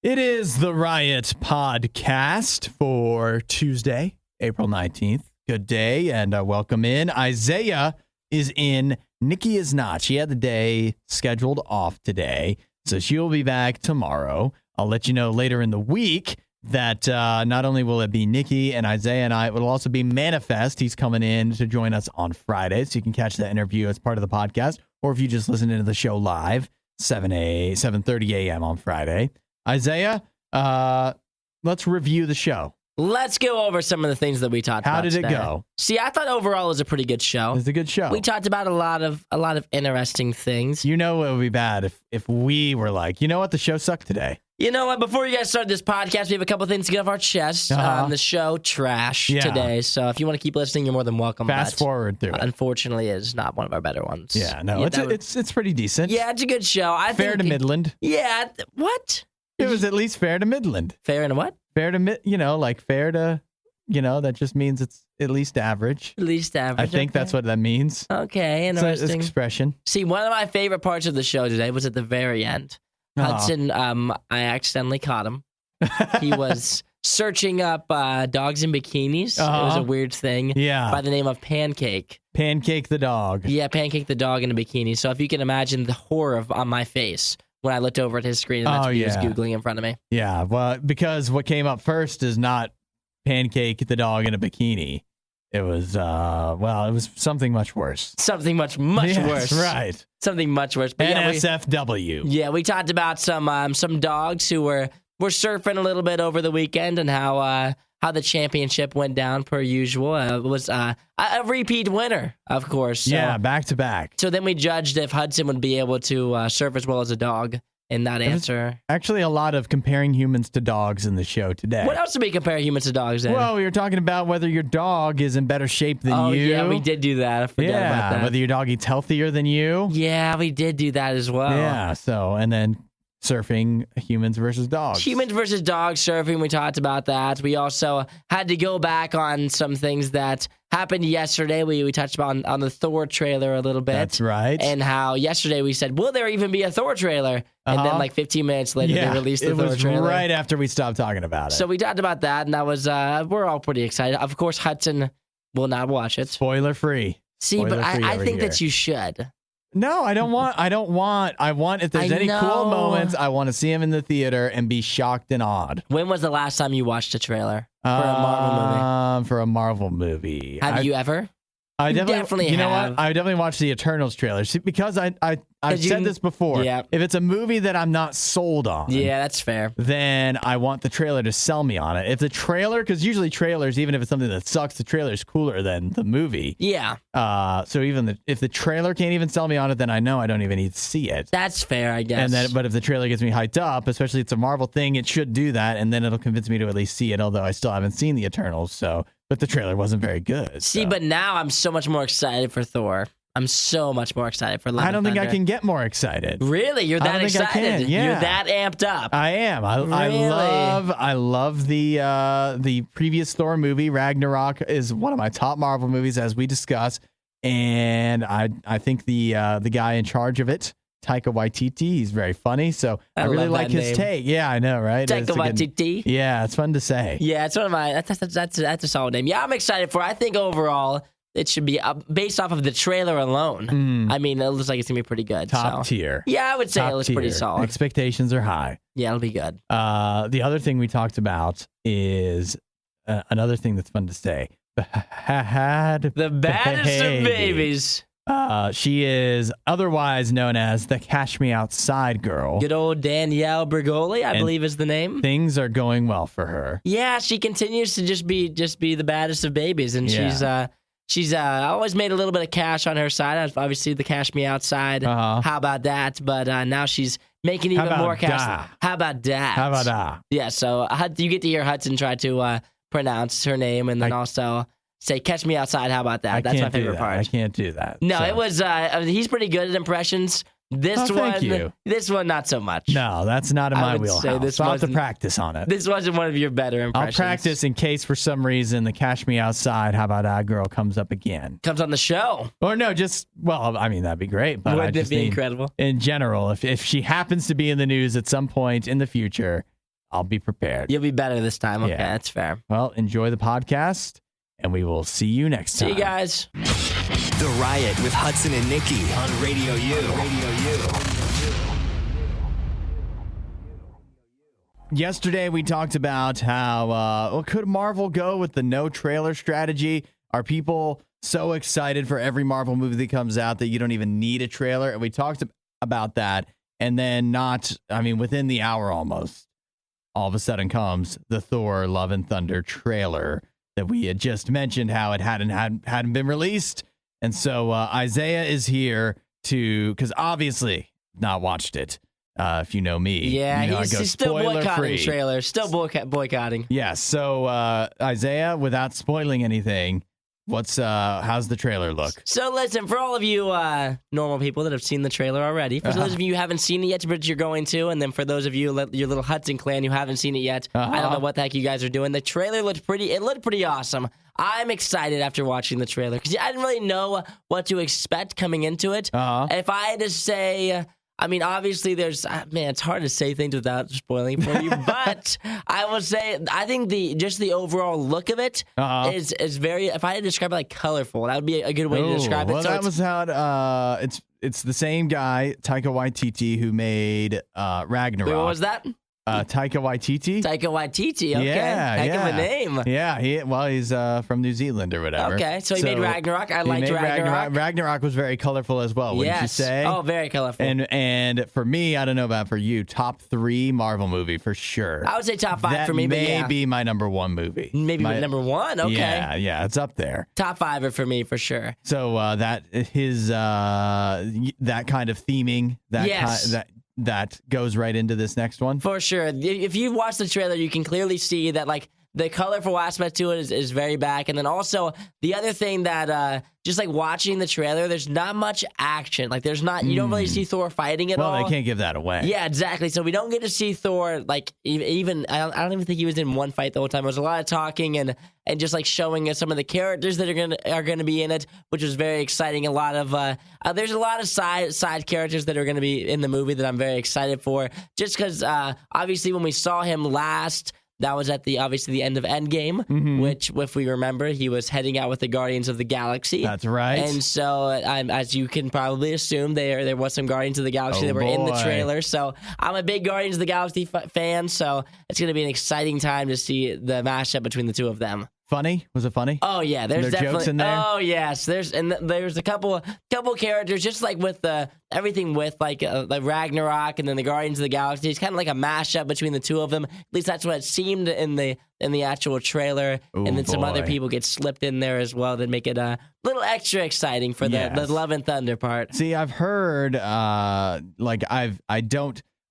It is the Riot podcast for Tuesday, April 19th. Good day and welcome in. Isaiah is in. Nikki is not. She had the day scheduled off today, so she will be back tomorrow. I'll let you know later in the week that not only will it be Nikki and Isaiah and I, it will also be Manifest. He's coming in to join us on Friday, so you can catch that interview as part of the podcast, or if you just listen to the show live, 7:30 a.m. on Friday. Isaiah, let's review the show. Let's go over some of the things that we talked about. How did it today. go? See, I thought overall it was a pretty good show. It was a good show. We talked about a lot of interesting things. You know it would be bad if we were like, you know what, the show sucked today. You know what? Before you guys start this podcast, we have a couple things to get off our chest. The show trash today, so if you want to keep listening, you're more than welcome. Fast forward through it. Unfortunately, it's not one of our better ones. Yeah, no, it's pretty decent. Yeah, it's a good show. Fair to Midland. Yeah, what? It was at least fair to Midland. Fair to what? Fair to fair to, that just means it's at least average. At least average. I think that's what that means. Okay, interesting. It's an expression. See, one of my favorite parts of the show today was at the very end. Hudson, I accidentally caught him. He was searching up dogs in bikinis. It was a weird thing. Yeah. By the name of Pancake. Pancake the dog. Yeah, Pancake the dog in a bikini. So if you can imagine the horror on my face when I looked over at his screen and that's what he was Googling in front of me. Yeah, well, because what came up first is not Pancake the dog in a bikini. It was, it was something much worse. Something much worse. Right. Something much worse. But NSFW. Yeah, we talked about some dogs who were surfing a little bit over the weekend and how the championship went down per usual. It was a repeat winner, of course. So, yeah, back to back. So then we judged if Hudson would be able to surf as well as a dog. In that answer. Actually, a lot of comparing humans to dogs in the show today. What else do we compare humans to dogs in? Well, we were talking about whether your dog is in better shape than you. Oh, yeah, we did do that. I forgot about that. Whether your dog eats healthier than you. Yeah, we did do that as well. Yeah, and then surfing humans versus dogs. Humans versus dogs surfing, we talked about that. We also had to go back on some things that happened yesterday. We touched on the Thor trailer a little bit. That's right. And how yesterday we said, will there even be a Thor trailer? And then like 15 minutes later, they released the Thor trailer. Right after we stopped talking about it. So we talked about that, and that was, we're all pretty excited. Of course, Hudson will not watch it. Spoiler free. See, but I think that you should. No, I want, if there's any cool moments, I want to see him in the theater and be shocked and awed. When was the last time you watched a trailer for a Marvel movie? For a Marvel movie. Have you ever? I definitely you know what? I definitely watched the Eternals trailer. See, because I've said this before. Yeah. If it's a movie that I'm not sold on, yeah, that's fair. Then I want the trailer to sell me on it. If the trailer, because usually trailers, even if it's something that sucks, the trailer is cooler than the movie. Yeah. So even if the trailer can't even sell me on it, then I know I don't even need to see it. That's fair, I guess. But if the trailer gets me hyped up, especially it's a Marvel thing, it should do that, and then it'll convince me to at least see it. Although I still haven't seen the Eternals, but the trailer wasn't very good. See, but now I'm so much more excited for Thor. I'm so much more excited for Love I don't and think I Thunder. can get more excited. Really? You're that excited? I can. Yeah. You're that amped up? I am. I love the previous Thor movie. Ragnarok is one of my top Marvel movies, as we discussed. And I think the guy in charge of it, Taika Waititi, he's very funny. So I really like his take. Yeah, I know, right? Taika Waititi. Yeah, it's fun to say. Yeah, it's one of my. That's a solid name. Yeah, I'm excited for it. I think overall it should be based off of the trailer alone. I mean, it looks like it's gonna be pretty good. Top tier. Yeah, I would say it looks pretty solid. Expectations are high. Yeah, it'll be good. The other thing we talked about is another thing that's fun to say. The baddest of babies. She is otherwise known as the Cash Me Outside girl. Good old Danielle Bregoli, I believe is the name. Things are going well for her. Yeah, she continues to just be the baddest of babies, and she's always made a little bit of cash on her side. Obviously, the Cash Me Outside. How about that? But now she's making even more cash. How about that? How about that? Yeah. So you get to hear Hudson try to pronounce her name, and then also say, "Catch me outside." How about that? That's my favorite part. I can't do that. No, it was. He's pretty good at impressions. This one, not so much. No, that's not in my wheelhouse. I'll have to practice on it. This wasn't one of your better impressions. I'll practice in case for some reason the Cash Me Outside, how about that girl comes up again. Comes on the show. Or no, that'd be great. But Wouldn't it be incredible? In general, if she happens to be in the news at some point in the future, I'll be prepared. You'll be better this time. Okay, Yeah. that's fair. Well, enjoy the podcast, and we will see you next time. See you guys. The Riot with Hudson and Nikki on Radio U. Yesterday, we talked about how could Marvel go with the no trailer strategy? Are people so excited for every Marvel movie that comes out that you don't even need a trailer? And we talked about that. And then within the hour almost, all of a sudden comes the Thor Love and Thunder trailer that we had just mentioned how it hadn't been released. And so Isaiah is here because obviously not watched it. If you know me. Yeah, he's still boycotting trailers. Still boycotting. Yeah, so Isaiah, without spoiling anything, how's the trailer look? So listen, for all of you normal people that have seen the trailer already, for those of you who haven't seen it yet, but you're going to, and then for those of you, your little Hudson clan who haven't seen it yet, I don't know what the heck you guys are doing. The trailer looked pretty awesome. I'm excited after watching the trailer because I didn't really know what to expect coming into it. If I had to say... obviously there's, it's hard to say things without spoiling for you, but I will say, I think the overall look of it is very, if I had to describe it like colorful, that would be a good way to describe it. Well, so that was how, it's the same guy, Taika Waititi, who made Ragnarok. Wait, what was that? Taika Waititi. Taika Waititi, okay. Heck of a name. Yeah, he's from New Zealand or whatever. Okay, so he made Ragnarok. I liked Ragnarok. Ragnarok was very colorful as well, wouldn't you say? Oh, very colorful. And for me, I don't know about for you, top 3 Marvel movie for sure. I would say top 5 for me, but That may be my number 1 movie. Maybe number 1? Okay. Yeah, it's up there. Top 5 for me, for sure. So that kind of theming, that goes right into this next one? For sure. If you watch the trailer, you can clearly see that, like, the colorful aspect to it is very back. And then also, the other thing that, just like watching the trailer, there's not much action. Like, you don't really see Thor fighting at all. Well, they can't give that away. Yeah, exactly. So we don't get to see Thor, like, even, I don't even think he was in one fight the whole time. It was a lot of talking and just like showing us some of the characters that are gonna be in it, which was very exciting. There's a lot of side characters that are gonna be in the movie that I'm very excited for. Just because obviously when we saw him last, that was at the end of Endgame, which, if we remember, he was heading out with the Guardians of the Galaxy. That's right. And so, as you can probably assume, there was some Guardians of the Galaxy that were in the trailer. So I'm a big Guardians of the Galaxy fan, so it's going to be an exciting time to see the mashup between the two of them. Funny? Was it funny? Oh yeah, there's definitely jokes in there. Oh yes, there's a couple characters, just like with everything with like Ragnarok and then the Guardians of the Galaxy. It's kind of like a mashup between the two of them. At least that's what it seemed in the actual trailer. Ooh, and then some other people get slipped in there as well that make it a little extra exciting for the Love and Thunder part. See, I've heard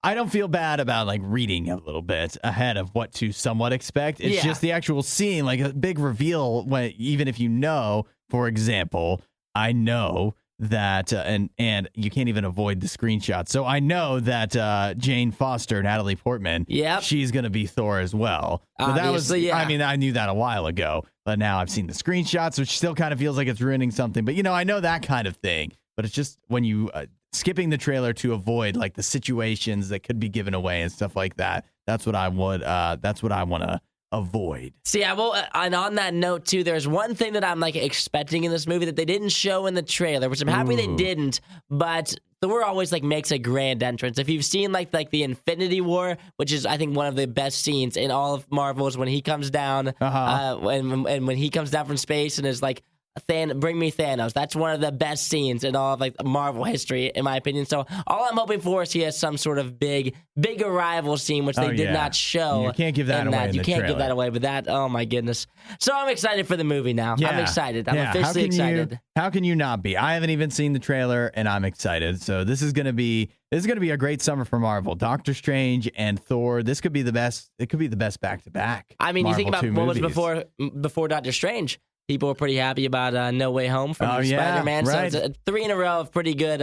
I don't feel bad about like reading a little bit ahead of what to somewhat expect. It's just the actual scene, like a big reveal. Even if you know, for example, I know that, and you can't even avoid the screenshot. So I know that Jane Foster, Natalie Portman, she's going to be Thor as well. But Obviously, I knew that a while ago, but now I've seen the screenshots, which still kind of feels like it's ruining something. But I know that kind of thing. But it's just when you skipping the trailer to avoid like the situations that could be given away and stuff like that. That's what I would. That's what I want to avoid. See, and on that note too, there's one thing that I'm like expecting in this movie that they didn't show in the trailer, which I'm happy they didn't. But Thor always like makes a grand entrance. If you've seen like the Infinity War, which is I think one of the best scenes in all of Marvel's, when he comes down, when he comes down from space and is like, bring me Thanos. That's one of the best scenes in all of like Marvel history, in my opinion. So all I'm hoping for is he has some sort of big arrival scene, which they did not show. You can't give that away. You can't give that away, but that, oh my goodness. So I'm excited for the movie now. Yeah. I'm excited. I'm officially excited. How can you not be? I haven't even seen the trailer, and I'm excited. So this is gonna be a great summer for Marvel. Doctor Strange and Thor. This could be the best. It could be the best back to back. I mean, Marvel you think about what was before Doctor Strange. People were pretty happy about No Way Home from Spider-Man. Right. So it's 3 in a row of pretty good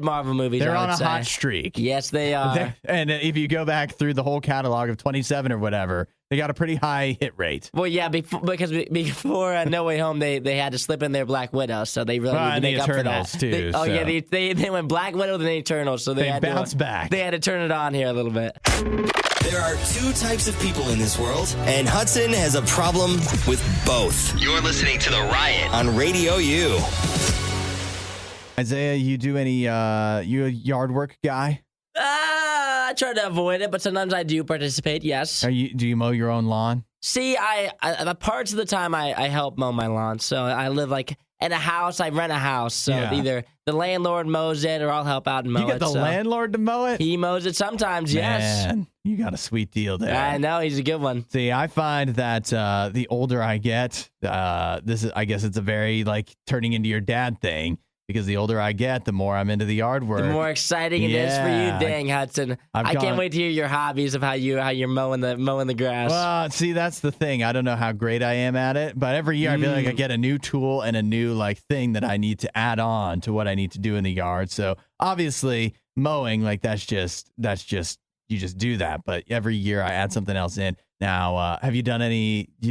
Marvel movies. They're on a hot streak. Yes, they are. And if you go back through the whole catalog of 27 or whatever, they got a pretty high hit rate. Well, yeah, because before No Way Home, they had to slip in their Black Widow, so they really need to make up for that. Too, they went Black Widow then Eternals, so they had bounced back. They had to turn it on here a little bit. There are two types of people in this world, and Hudson has a problem with both. You're listening to The Riot on Radio U. Isaiah, you do any, you a yard work guy? I try to avoid it, but sometimes I do participate, yes. Do you mow your own lawn? See, I parts of the time I help mow my lawn. So I live like in a house. I rent a house. So either the landlord mows it or I'll help out and mow it. You get the landlord to mow it? He mows it sometimes, yes. Man, you got a sweet deal there. I know, he's a good one. See, I find that the older I get, I guess it's a very like turning into your dad thing. Because the older I get, the more I'm into the yard work. The more exciting it is for you. Dang, Hudson. I can't wait to hear your hobbies of how you're mowing the grass. Well, see, that's the thing. I don't know how great I am at it, but every year I feel like I get a new tool and a new like thing that I need to add on to what I need to do in the yard. So obviously mowing, like that's just you just do that. But every year I add something else in. Now, have you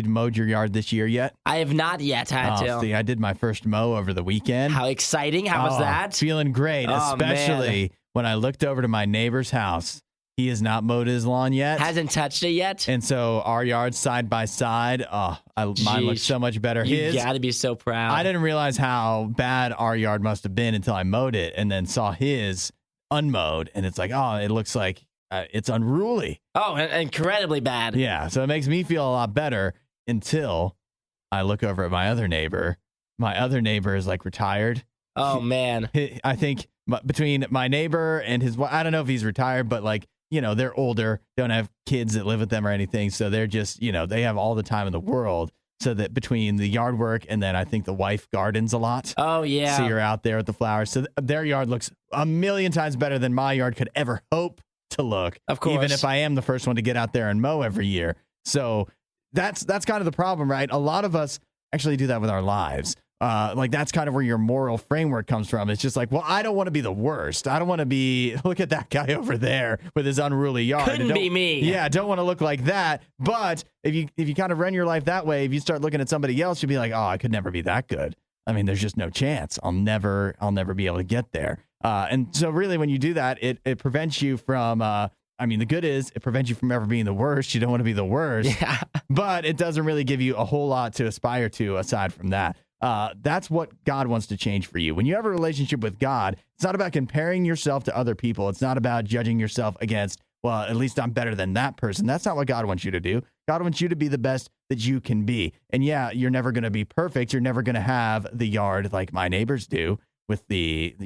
mowed your yard this year yet? I have not yet had to. See, I did my first mow over the weekend. How exciting. How was that? Feeling great, especially when I looked over to my neighbor's house. He has not mowed his lawn yet. Hasn't touched it yet? And so our yards side by side, mine looks so much better. You got to be so proud. I didn't realize how bad our yard must have been until I mowed it and then saw his unmowed. And it's like, it looks like it's unruly. Oh, incredibly bad. Yeah, so it makes me feel a lot better until I look over at my other neighbor. My other neighbor is like retired. Oh, man. I think between my neighbor and his wife, I don't know if he's retired, but like, they're older, don't have kids that live with them or anything. So they're just, they have all the time in the world. So that between the yard work and then I think the wife gardens a lot. Oh, yeah. See her out there with the flowers. So their yard looks a million times better than my yard could ever hope to look. Of course. Even if I am the first one to get out there and mow every year. So that's kind of the problem, right? A lot of us actually do that with our lives. Like that's kind of where your moral framework comes from. It's just like, well, I don't want to be the worst. I don't want to be, look at that guy over there with his unruly yard. Couldn't be me. Yeah, don't want to look like that. But if you kind of run your life that way, if you start looking at somebody else, you'll be like, I could never be that good. I mean, there's just no chance. I'll never be able to get there. And so really when you do that, it prevents you from, the good is it prevents you from ever being the worst. You don't want to be the worst, but it doesn't really give you a whole lot to aspire to aside from that. That's what God wants to change for you. When you have a relationship with God, it's not about comparing yourself to other people. It's not about judging yourself against, well, at least I'm better than that person. That's not what God wants you to do. God wants you to be the best that you can be. And yeah, you're never going to be perfect. You're never going to have the yard like my neighbors do with the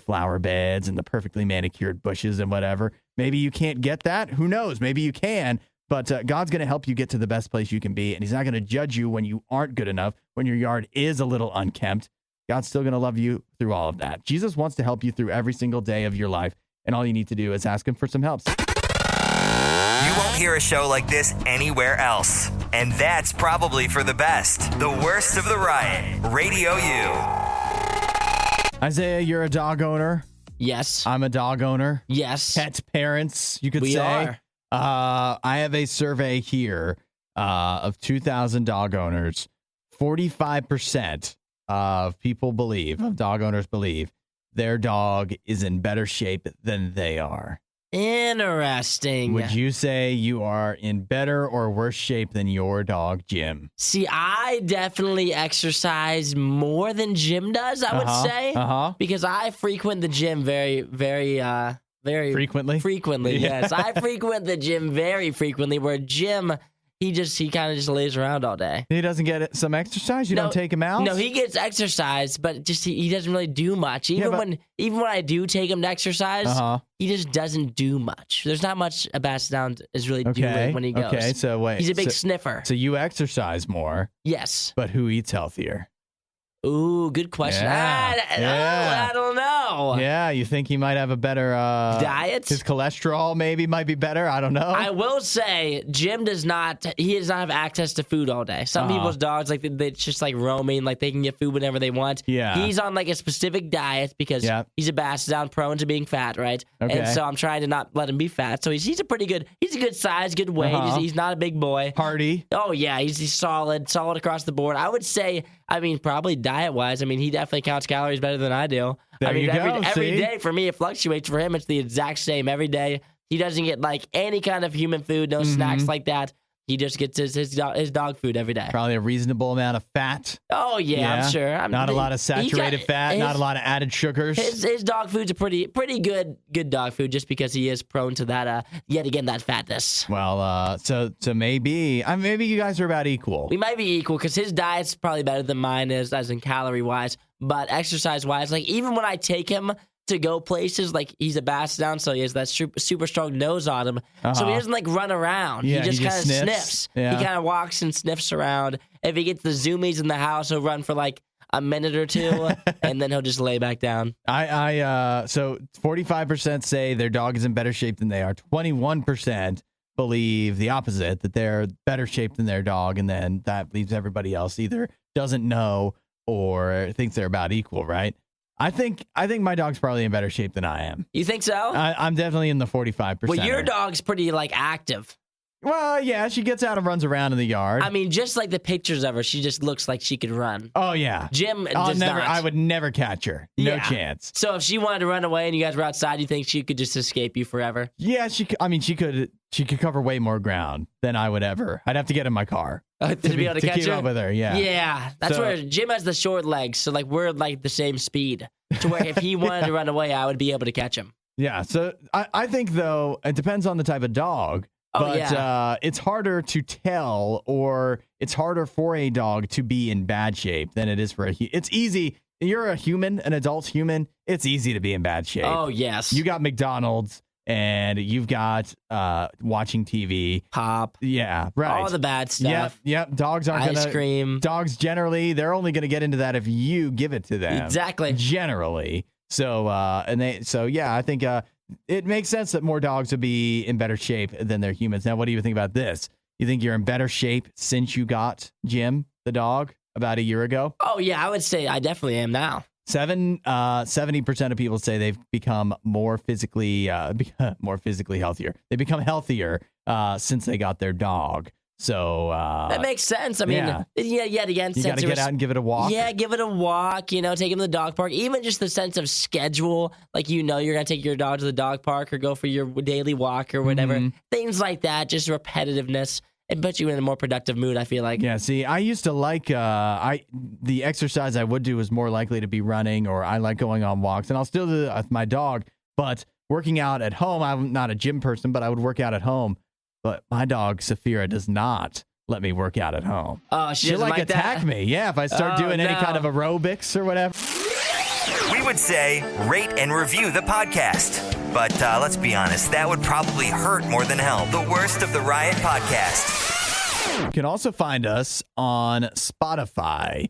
flower beds and the perfectly manicured bushes and whatever. Maybe you can't get that. Who knows? Maybe you can. But God's going to help you get to the best place you can be. And he's not going to judge you when you aren't good enough, when your yard is a little unkempt. God's still going to love you through all of that. Jesus wants to help you through every single day of your life. And all you need to do is ask him for some help. You won't hear a show like this anywhere else. And that's probably for the best. The Worst of the Riot. Radio U. Isaiah, you're a dog owner. Yes. I'm a dog owner. Yes. Pet parents, you could say. We are. I have a survey here of 2,000 dog owners. 45% of dog owners believe their dog is in better shape than they are. Interesting. Would you say you are in better or worse shape than your dog, Jim? See, I definitely exercise more than Jim does, I would say. Because I frequent the gym very, very frequently? Frequently, yes. I frequent the gym very frequently, where Jim, he kind of just lays around all day. He doesn't get some exercise? You don't take him out? No, he gets exercise, but just he doesn't really do much. Even when I do take him to exercise, he just doesn't do much. There's not much a Basset Hound is really doing when he goes. Okay, so wait. He's a big sniffer. So you exercise more. Yes. But who eats healthier? Ooh, good question. I don't know. Yeah, you think he might have a better diet? His cholesterol maybe might be better. I don't know. I will say, Jim does not have access to food all day. Some people's dogs, like they just like roaming, like they can get food whenever they want. Yeah. He's on like a specific diet because he's a Basset Hound prone to being fat, right? Okay. And so I'm trying to not let him be fat. So he's a good size, good weight. He's not a big boy. Hardy. Oh yeah, he's solid across the board. I would say, probably diet-wise, he definitely counts calories better than I do. There you go, every day for me, it fluctuates. For him, it's the exact same every day. He doesn't get like any kind of human food, no snacks like that. He just gets his dog food every day. Probably a reasonable amount of fat. Oh, yeah. I'm sure. Not a lot of saturated fat, not a lot of added sugars. His dog food's a pretty good dog food just because he is prone to that, yet again, that fatness. Well, so maybe you guys are about equal. We might be equal because his diet's probably better than mine is, as in calorie-wise. But exercise-wise, like even when I take him to go places, like he's a basset hound, so he has that super strong nose on him. So he doesn't like run around. Yeah, he just kind of sniffs. Yeah. He kind of walks and sniffs around. If he gets the zoomies in the house, he'll run for like a minute or two, and then he'll just lay back down. So 45% say their dog is in better shape than they are. 21% believe the opposite, that they're better shape than their dog, and then that leaves everybody else either doesn't know or thinks they're about equal, right? I think my dog's probably in better shape than I am. You think so? I'm definitely in the 45%. Well, your dog's pretty like active. Well, yeah, she gets out and runs around in the yard. I mean, just like the pictures of her, she just looks like she could run. Oh yeah, Jim does not. I would never catch her. No chance. So if she wanted to run away and you guys were outside, you think she could just escape you forever? Yeah, she could cover way more ground than I would ever. I'd have to get in my car to be able to catch keep her? up with her. Yeah, yeah. That's where Jim has the short legs, so like we're like the same speed. To where if he wanted to run away, I would be able to catch him. Yeah. So I think though it depends on the type of dog. But it's harder to tell, or it's harder for a dog to be in bad shape than it is for it's easy. You're a human, an adult human. It's easy to be in bad shape. Oh, yes. You got McDonald's and you've got watching TV. Pop. Yeah, right. All the bad stuff. Yep. Dogs aren't Ice cream. Dogs generally, they're only going to get into that if you give it to them. Exactly. Generally. So, I think it makes sense that more dogs would be in better shape than their humans. Now, what do you think about this? You think you're in better shape since you got Jim, the dog, about a year ago? Oh, yeah, I would say I definitely am now. 70% of people say they've become more physically healthier. They become healthier since they got their dog. So that makes sense. I mean, yet again, you got to get out and give it a walk. Yeah, give it a walk. Take him to the dog park. Even just the sense of schedule, like you're gonna take your dog to the dog park or go for your daily walk or whatever. Mm-hmm. Things like that, just repetitiveness. It puts you in a more productive mood, I feel like. Yeah, see, I used to like the exercise I would do was more likely to be running, or I like going on walks, and I'll still do that with my dog. But working out at home, I'm not a gym person, but I would work out at home. But my dog, Saphira, does not let me work out at home. Oh, she'll like attack me. Yeah, if I start doing any kind of aerobics or whatever. We would say rate and review the podcast. But let's be honest, that would probably hurt more than hell. The Worst of the Riot podcast. You can also find us on Spotify.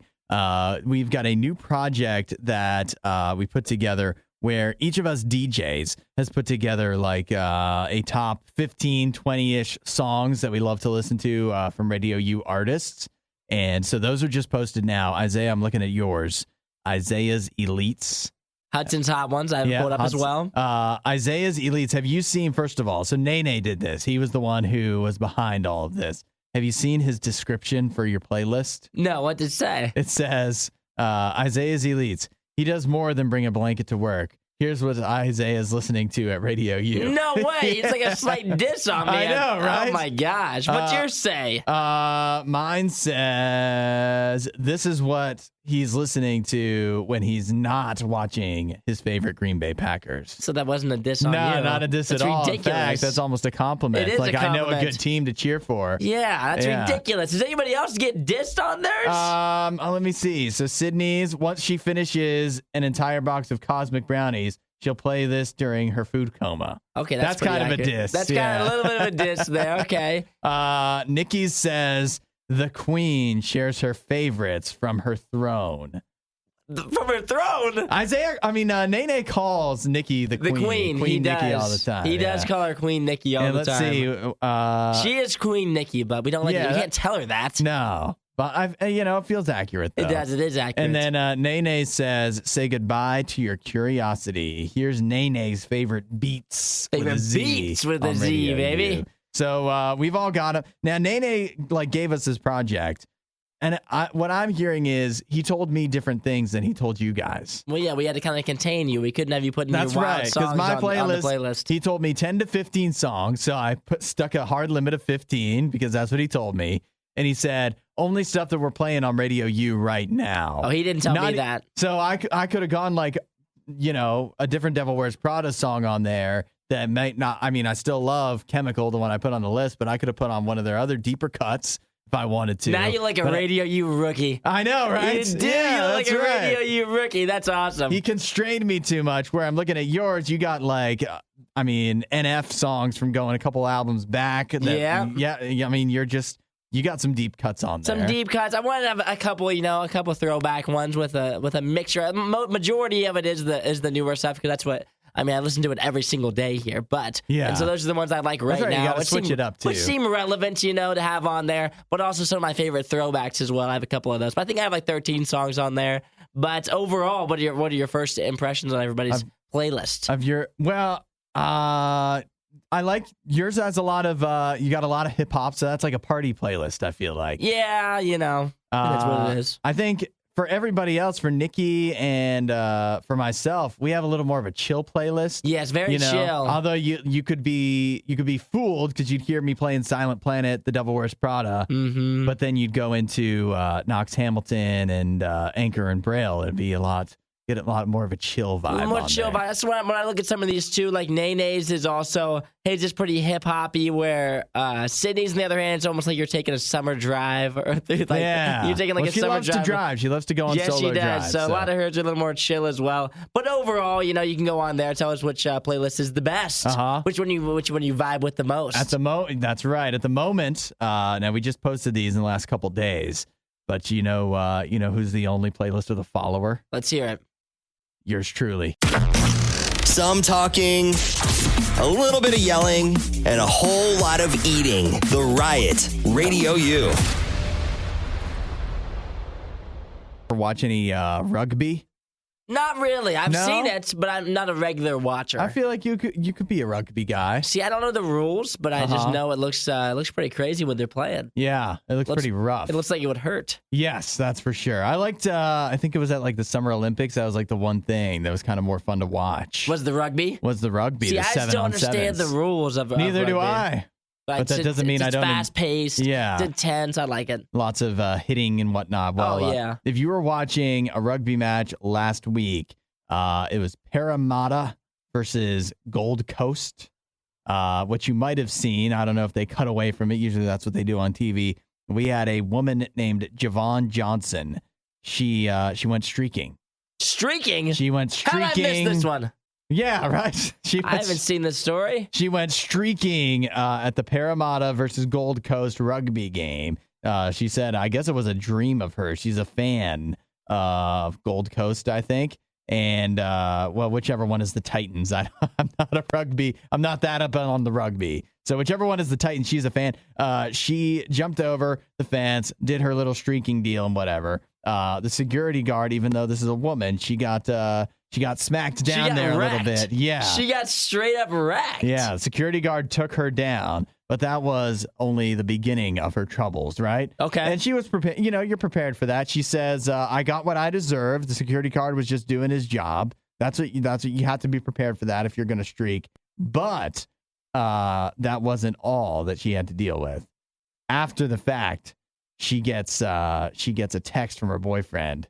We've got a new project that we put together where each of us DJs has put together like a top 15, 20-ish songs that we love to listen to from RadioU artists. And so those are just posted now. Isaiah, I'm looking at yours. Isaiah's Elites. Hudson's Hot Ones I have pulled up as well. Isaiah's Elites. Have you seen, first of all, so Nene did this. He was the one who was behind all of this. Have you seen his description for your playlist? No, what did it say? It says, Isaiah's Elites. He does more than bring a blanket to work. Here's what Isaiah's listening to at RadioU. No way. It's like a slight diss on me. I know, right? Oh, my gosh. What's yours say? Mine says this is what he's listening to when he's not watching his favorite Green Bay Packers. So that wasn't a diss on you. No, not a diss at all. Ridiculous. In fact, that's almost a compliment. It is like a compliment. I know a good team to cheer for. Yeah, that's ridiculous. Does anybody else get dissed on theirs? Let me see. So Sydney's, once she finishes an entire box of Cosmic Brownies, she'll play this during her food coma. Okay, that's kind of a diss. That's kind of a little bit of a diss there. Okay. Nikki says the Queen shares her favorites from her throne. From her throne? Nene calls Nikki the Queen. Queen Nikki all the time. He does call her Queen Nikki all the time. Let's see. She is Queen Nikki, but we don't we can't tell her that. No. But it feels accurate, though. It does. It is accurate. And then Nene says, say goodbye to your curiosity. Here's Nene's favorite beats. Beats with a Z, baby. So we've all got them. Now, Nene gave us this project. And what I'm hearing is he told me different things than he told you guys. Well, yeah, we had to kind of contain you. We couldn't have you putting your wild songs my on the playlist. He told me 10 to 15 songs, so I stuck a hard limit of 15 because that's what he told me. And he said, only stuff that we're playing on Radio U right now. Oh, he didn't tell me that. So I could have gone like, a different Devil Wears Prada song on there that might not. I mean, I still love Chemical, the one I put on the list, but I could have put on one of their other deeper cuts if I wanted to. Now you're like a Radio U rookie. I know, right? You do. Yeah, you're like a Radio U rookie. That's awesome. He constrained me too much. Where I'm looking at yours, you got NF songs from going a couple albums back. Yeah. I mean, you got some deep cuts on there. Some deep cuts. I wanted to have a couple throwback ones with a mixture. Majority of it is the newer stuff because that's what. I mean, I listen to it every single day here, but and so those are the ones I like right now. You gotta switch it up too. Which seem relevant, to have on there, but also some of my favorite throwbacks as well. I have a couple of those, but I think I have like 13 songs on there. But overall, what are your first impressions on everybody's playlist? I like yours has a lot of you got a lot of hip hop, so that's like a party playlist. I feel like that's what it is. I think. For everybody else, for Nikki and for myself, we have a little more of a chill playlist. Yes, very chill. Although you could be fooled because you'd hear me playing Silent Planet, The Devil Wears Prada, but then you'd go into Knox Hamilton and Anchor and Braille. It'd be get a lot more of a chill vibe. More chill vibe. That's when I look at some of these too. Like Nene's is also just pretty hip hoppy. Where Sydney's on the other hand, it's almost like you're taking a summer drive, or you're taking a summer drive. She loves to drive. She loves to go on solo drives. Yes, she does. So a lot of hers are a little more chill as well. But overall, you can go on there, tell us which playlist is the best. Which one you vibe with the most. That's right. At the moment, now we just posted these in the last couple days. But you know who's the only playlist with a follower? Let's hear it. Yours truly. Some talking, a little bit of yelling, and a whole lot of eating. The Riot, Radio U. Watch any rugby? Not really. I've seen it, but I'm not a regular watcher. I feel like you could be a rugby guy. See, I don't know the rules, but I just know it looks pretty crazy when they're playing. Yeah, it looks pretty rough. It looks like it would hurt. Yes, that's for sure. I liked. I think it was at like the Summer Olympics. That was like the one thing that was kind of more fun to watch. Was the rugby? See, I just don't understand the rules of Neither of do I. But that doesn't mean I don't. It's fast-paced. Yeah. It's intense. I like it. Lots of hitting and whatnot. Well, if you were watching a rugby match last week, it was Parramatta versus Gold Coast. What you might have seen, I don't know if they cut away from it. Usually that's what they do on TV. We had a woman named Javon Johnson. She went streaking. Streaking? She went streaking. How did I miss this one? Yeah, right. I haven't seen this story. She went streaking at the Parramatta versus Gold Coast rugby game. She said, I guess it was a dream of hers. She's a fan of Gold Coast, I think. And, whichever one is the Titans. I'm not that up on the rugby. So whichever one is the Titans, she's a fan. She jumped over the fence, did her little streaking deal and whatever. The security guard, even though this is a woman, she got smacked down there a little bit. Yeah. She got straight up wrecked. Yeah. The security guard took her down, but that was only the beginning of her troubles, right? Okay. And she was prepared. You're prepared for that. She says, I got what I deserved. The security guard was just doing his job. That's what you have to be prepared for that if you're going to streak. But that wasn't all that she had to deal with. After the fact, she gets a text from her boyfriend.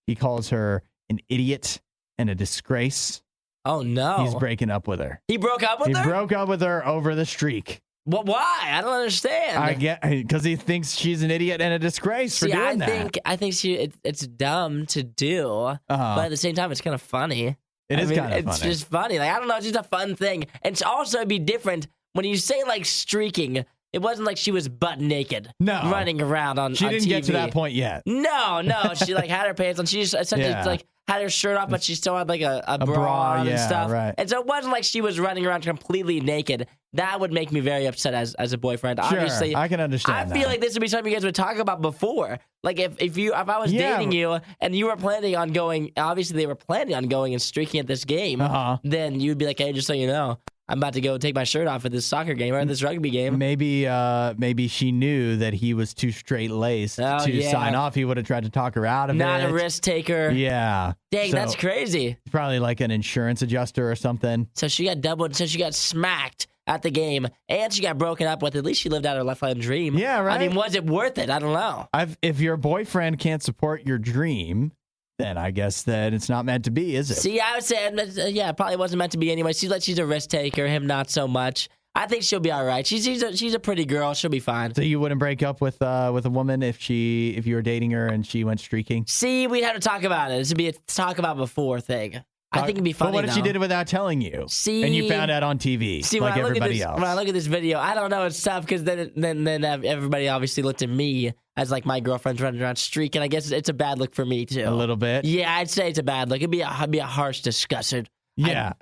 He calls her an idiot and a disgrace. Oh, no. He's breaking up with her. He broke up with her? He broke up with her over the streak. Well, why? I don't understand. Because he thinks she's an idiot and a disgrace for doing that. I think it's dumb to do, but at the same time, it's kind of funny. It is kind of funny. It's just funny. Like, I don't know. It's just a fun thing. And it's also be different when you say like streaking. It wasn't like she was butt naked, running around on. She didn't TV. get to that point yet. No. She like had her pants on. She just essentially like had her shirt off, but she still had like a bra on and stuff. Right. And so it wasn't like she was running around completely naked. That would make me very upset as a boyfriend. Sure, obviously, I can understand. I feel like this would be something you guys would talk about before. Like if I was dating you and you were planning on going, obviously they were planning on going and streaking at this game, then you'd be like, hey, just so you know, I'm about to go take my shirt off at this soccer game or at this rugby game. Maybe she knew that he was too straight-laced to sign off. He would have tried to talk her out of it. Not a risk taker. Yeah. Dang, that's crazy. Probably like an insurance adjuster or something. So she got doubled. So she got smacked at the game, and she got broken up with. At least she lived out her lifeline dream. Yeah, right. I mean, was it worth it? I don't know. If your boyfriend can't support your dream, then I guess that it's not meant to be, is it? See, I would say, it probably wasn't meant to be anyway. She's a risk taker, him not so much. I think she'll be all right. She's a pretty girl. She'll be fine. So you wouldn't break up with a woman if you were dating her and she went streaking? See, we'd have to talk about it. This would be a talk about before thing. I think it'd be funny. But what if she did it without telling you? See, and you found out on TV, like everybody else. When I look at this video, I don't know. It's tough because then everybody obviously looked at me as like my girlfriend's running around streaking. I guess it's a bad look for me too. A little bit. Yeah, I'd say it's a bad look. It'd be a harsh discussion. Yeah.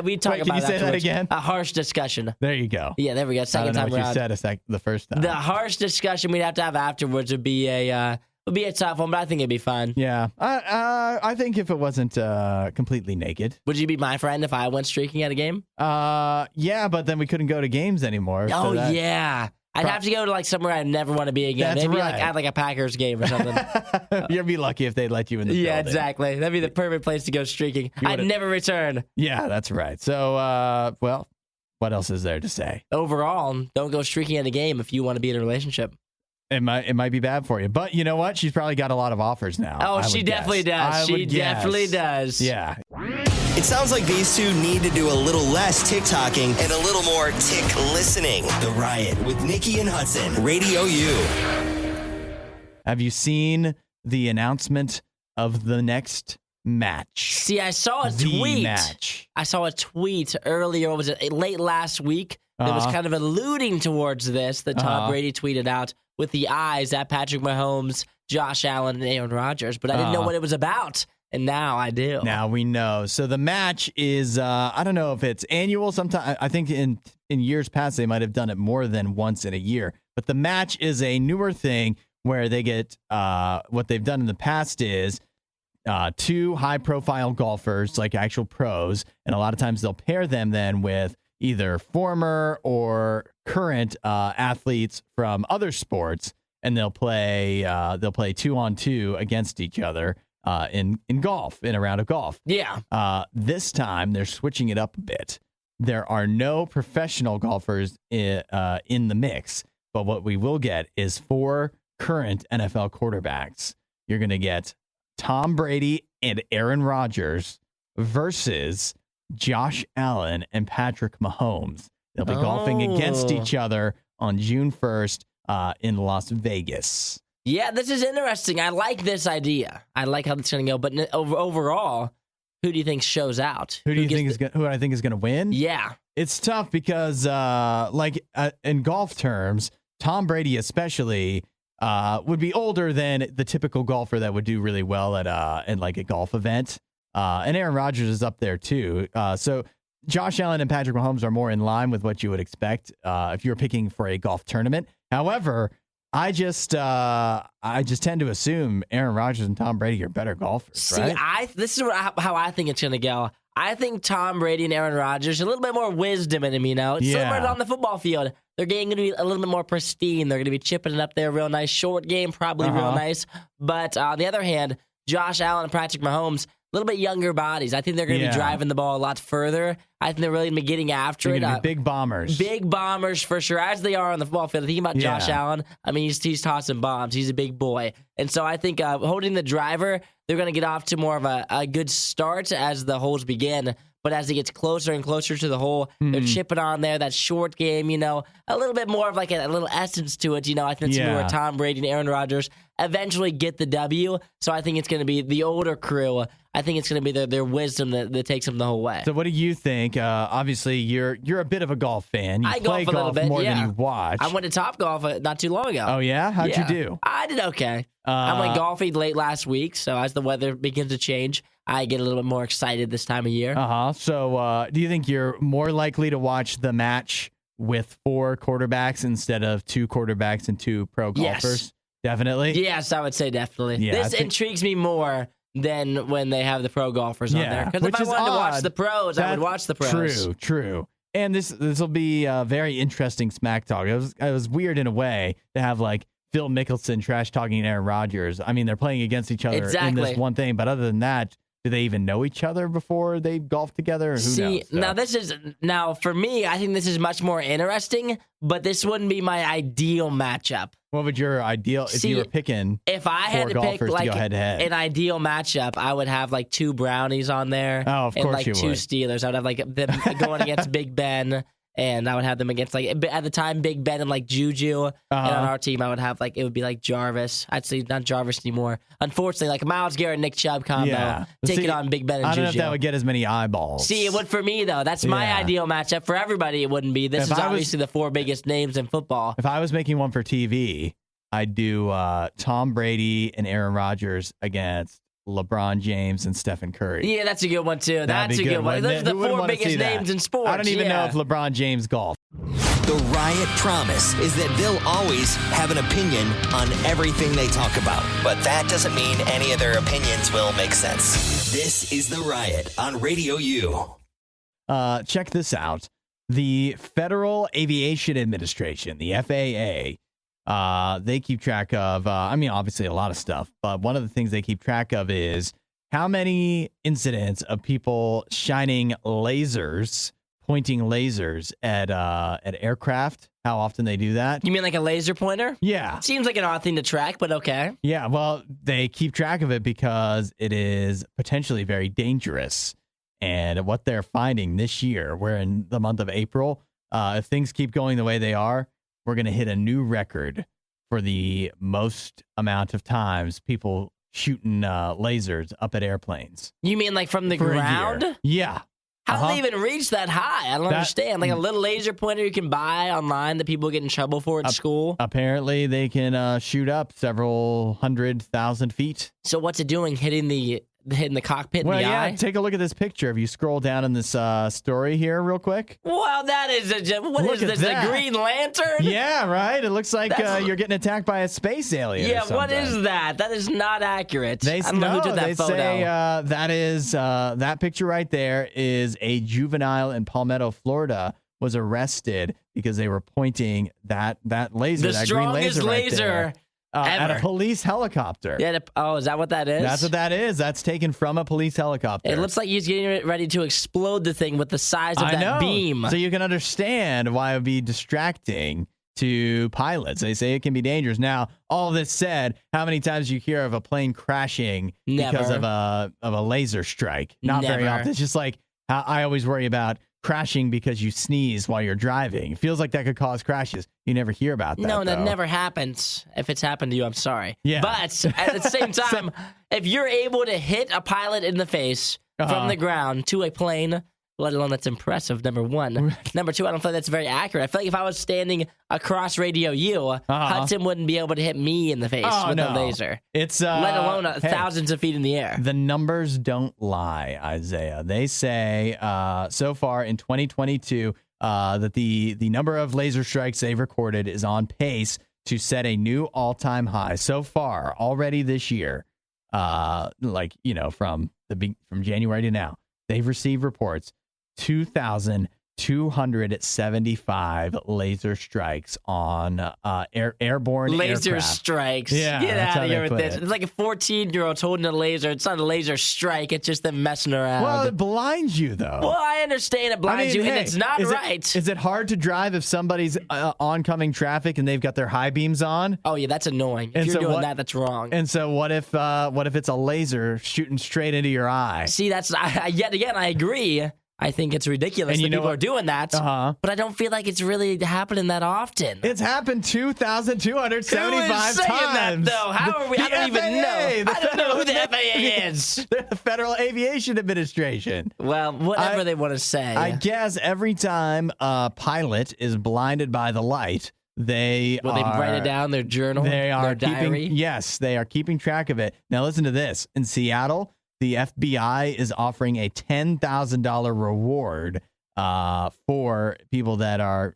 We'd talk about that. Can you say that again? A harsh discussion. There you go. Yeah, there we go. Second time around. I don't know what you said the first time. The harsh discussion we'd have to have afterwards would be a tough one, but I think it'd be fun. Yeah. I think if it wasn't completely naked. Would you be my friend if I went streaking at a game? Yeah, but then we couldn't go to games anymore. Oh, yeah. I'd have to go to like somewhere I'd never want to be again. That's Maybe right. like at like a Packers game or something. You'd be lucky if they'd let you in the building. Yeah, exactly. That'd be the perfect place to go streaking. I'd never return. Yeah, that's right. So, well, what else is there to say? Overall, don't go streaking at a game if you want to be in a relationship. It might be bad for you. But you know what? She's probably got a lot of offers now. Oh, she definitely does. She definitely does. Yeah. It sounds like these two need to do a little less TikToking and a little more tick listening. The Riot with Nikki and Hudson. Radio U. Have you seen the announcement of the next match? See, I saw a tweet. I saw a tweet earlier. Was it late last week? That was kind of alluding towards this that Tom Brady tweeted out with the eyes at Patrick Mahomes, Josh Allen, and Aaron Rodgers. But I didn't know what it was about. And now I do. Now we know. So the match is, I don't know if it's annual. Sometimes I think in years past, they might have done it more than once in a year. But the match is a newer thing where they get, what they've done in the past is two high-profile golfers, like actual pros. And a lot of times they'll pair them then with either former or current athletes from other sports. And they'll play 2-on-2 against each other. In golf, in a round of golf. Yeah. This time, they're switching it up a bit. There are no professional golfers in the mix, but what we will get is 4 current NFL quarterbacks. You're going to get Tom Brady and Aaron Rodgers versus Josh Allen and Patrick Mahomes. They'll be golfing against each other on June 1st in Las Vegas. Yeah, this is interesting. I like this idea. I like how it's going to go. But overall, who do you think shows out? Who I think is going to win? Yeah. It's tough because, in golf terms, Tom Brady especially would be older than the typical golfer that would do really well at in like a golf event. And Aaron Rodgers is up there too. So Josh Allen and Patrick Mahomes are more in line with what you would expect if you were picking for a golf tournament. However, I just tend to assume Aaron Rodgers and Tom Brady are better golfers, right? This is how I think it's going to go. I think Tom Brady and Aaron Rodgers, a little bit more wisdom in him, you know? It's similar on the football field. Their game going to be a little bit more pristine. They're going to be chipping it up there real nice. Short game, probably real nice. But on the other hand, Josh Allen and Patrick Mahomes, a little bit younger bodies. I think they're going to be driving the ball a lot further. I think they're really going to be getting after it. Big bombers. Big bombers for sure, as they are on the football field. Thinking about Josh Allen, I mean, he's tossing bombs. He's a big boy. And so I think holding the driver, they're going to get off to more of a good start as the holes begin. But as it gets closer and closer to the hole, they're chipping on there. That short game, you know, a little bit more of like a little essence to it. You know, I think it's more Tom Brady and Aaron Rodgers eventually get the W. So I think it's going to be the older crew. I think it's going to be their wisdom that takes them the whole way. So what do you think? Obviously, you're a bit of a golf fan. You play golf a little bit more than you watch. I went to Topgolf not too long ago. Oh, yeah? How'd you do? I did okay. I went golfing late last week, so as the weather begins to change, I get a little bit more excited this time of year. So do you think you're more likely to watch the match with 4 quarterbacks instead of 2 quarterbacks and 2 pro golfers? Yes. Definitely? Yes, I would say definitely. Yeah, this intrigues me more than when they have the pro golfers on there. Because if I wanted to watch the pros, I would watch the pros. True. And this will be a very interesting smack talk. It was weird in a way to have like Phil Mickelson trash talking Aaron Rodgers. I mean, they're playing against each other in this one thing, but other than that, do they even know each other before they golf together? Or who knows? Now for me, I think this is much more interesting, but this wouldn't be my ideal matchup. What would your ideal, if you were picking if I had to pick like to go head-to-head? An ideal matchup, I would have like 2 Brownies on there. Oh, of course and like you 2 would. Steelers. I would have like them going against Big Ben. And I would have them against, like, at the time, Big Ben and, like, Juju. And on our team, I would have, like, it would be, like, Jarvis. I'd say not Jarvis anymore. Unfortunately, like, Myles Garrett, Nick Chubb combo. Taking on Big Ben and Juju. I don't know if that would get as many eyeballs. See, it would for me, though. That's my ideal matchup. For everybody, it wouldn't be. This is obviously the 4 biggest names in football. If I was making one for TV, I'd do Tom Brady and Aaron Rodgers against LeBron James and Stephen Curry. Yeah, that's a good one, too. That's a good one. Those are the 4 biggest names in sports. I don't even know if LeBron James golfed. The Riot promise is that they'll always have an opinion on everything they talk about. But that doesn't mean any of their opinions will make sense. This is The Riot on Radio U. Check this out. The Federal Aviation Administration, the FAA, they keep track of, obviously a lot of stuff, but one of the things they keep track of is how many incidents of people shining lasers, pointing lasers at aircraft, how often they do that. You mean like a laser pointer? Yeah. Seems like an odd thing to track, but okay. Yeah, well, they keep track of it because it is potentially very dangerous. And what they're finding this year, we're in the month of April, if things keep going the way they are, we're going to hit a new record for the most amount of times people shooting lasers up at airplanes. You mean like from the ground? Yeah. How do they even reach that high? I don't understand. Like a little laser pointer you can buy online that people get in trouble for at school? Apparently, they can shoot up several 100,000 feet. So what's it doing? Hitting the cockpit in the eye? Take a look at this picture. If you scroll down in this story here real quick. Wow, that is what is this? A Green Lantern? Yeah, right. It looks like you're getting attacked by a space alien. Yeah, what is that? That is not accurate. I don't know who did that photo. Say that is that picture right there is a juvenile in Palmetto, Florida, was arrested because they were pointing that laser, that green laser, right there. At a police helicopter. Yeah. Is that what that is? That's what that is. That's taken from a police helicopter. It looks like he's getting ready to explode the thing with the size of that beam. So you can understand why it would be distracting to pilots. They say it can be dangerous. Now, all this said, how many times do you hear of a plane crashing because of a laser strike? Not very often. It's just like how I always worry about crashing because you sneeze while you're driving. It feels like that could cause crashes. You never hear about that. No, that never happens. If it's happened to you, I'm sorry. Yeah. But at the same time, if you're able to hit a pilot in the face from the ground to a plane, let alone that's impressive, number one. Number two, I don't feel like that's very accurate. I feel like if I was standing across Radio U, Hudson wouldn't be able to hit me in the face with a laser. It's let alone thousands of feet in the air. The numbers don't lie, Isaiah. They say so far in 2022 that the number of laser strikes they've recorded is on pace to set a new all-time high. So far, already this year, from January to now, they've received reports 2,275 laser strikes on airborne laser aircraft. Strikes. Yeah, get out of here with this. It. It's like a 14-year-old holding a laser. It's not a laser strike. It's just them messing around. Well, it blinds you, though. Well, I understand it blinds you, and it's not right. Is it hard to drive if somebody's oncoming traffic and they've got their high beams on? Oh yeah, that's annoying. If you're doing that, that's wrong. And so what if it's a laser shooting straight into your eye? See, yet again, I agree. I think it's ridiculous that people are doing that, but I don't feel like it's really happening that often. It's happened 2,275 times. That, though? How are we? I don't even know. I don't know who the FAA is. They're the Federal Aviation Administration. Well, whatever they want to say. I guess every time a pilot is blinded by the light, they write it down, their journal, their diary? Yes, they are keeping track of it. Now listen to this. In Seattle, the FBI is offering a $10,000 reward for people that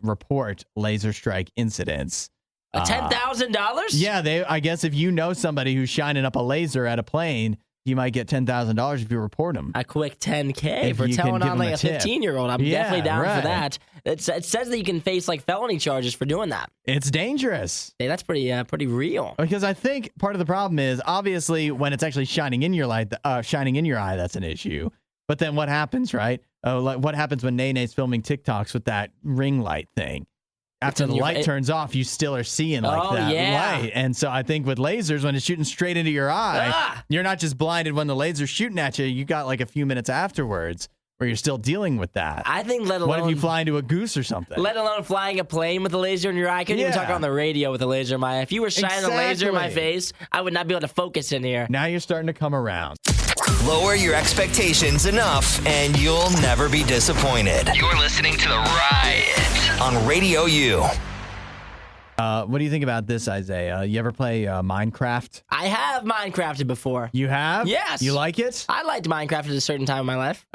report laser strike incidents. $10,000? Yeah, I guess if you know somebody who's shining up a laser at a plane, you might get $10,000 if you report them. A quick $10K for telling on like a 15-year-old. I'm definitely down for that. It says that you can face like felony charges for doing that. It's dangerous. Hey, that's pretty real. Because I think part of the problem is obviously when it's actually shining in your eye, that's an issue. But then what happens, right? What happens when Nene's filming TikToks with that ring light thing? After the light turns off, you still are seeing that light. And so I think with lasers, when it's shooting straight into your eye, you're not just blinded when the laser's shooting at you. You got like a few minutes afterwards where you're still dealing with that. I think let alone... What if you fly into a goose or something? Let alone flying a plane with a laser in your eye. I couldn't even talk on the radio with a laser in my eye. If you were shining a laser in my face, I would not be able to focus in here. Now you're starting to come around. Lower your expectations enough, and you'll never be disappointed. You're listening to The Riot on RadioU. What do you think about this, Isaiah? You ever play Minecraft? I have Minecrafted before. You have? Yes. You like it? I liked Minecraft at a certain time in my life.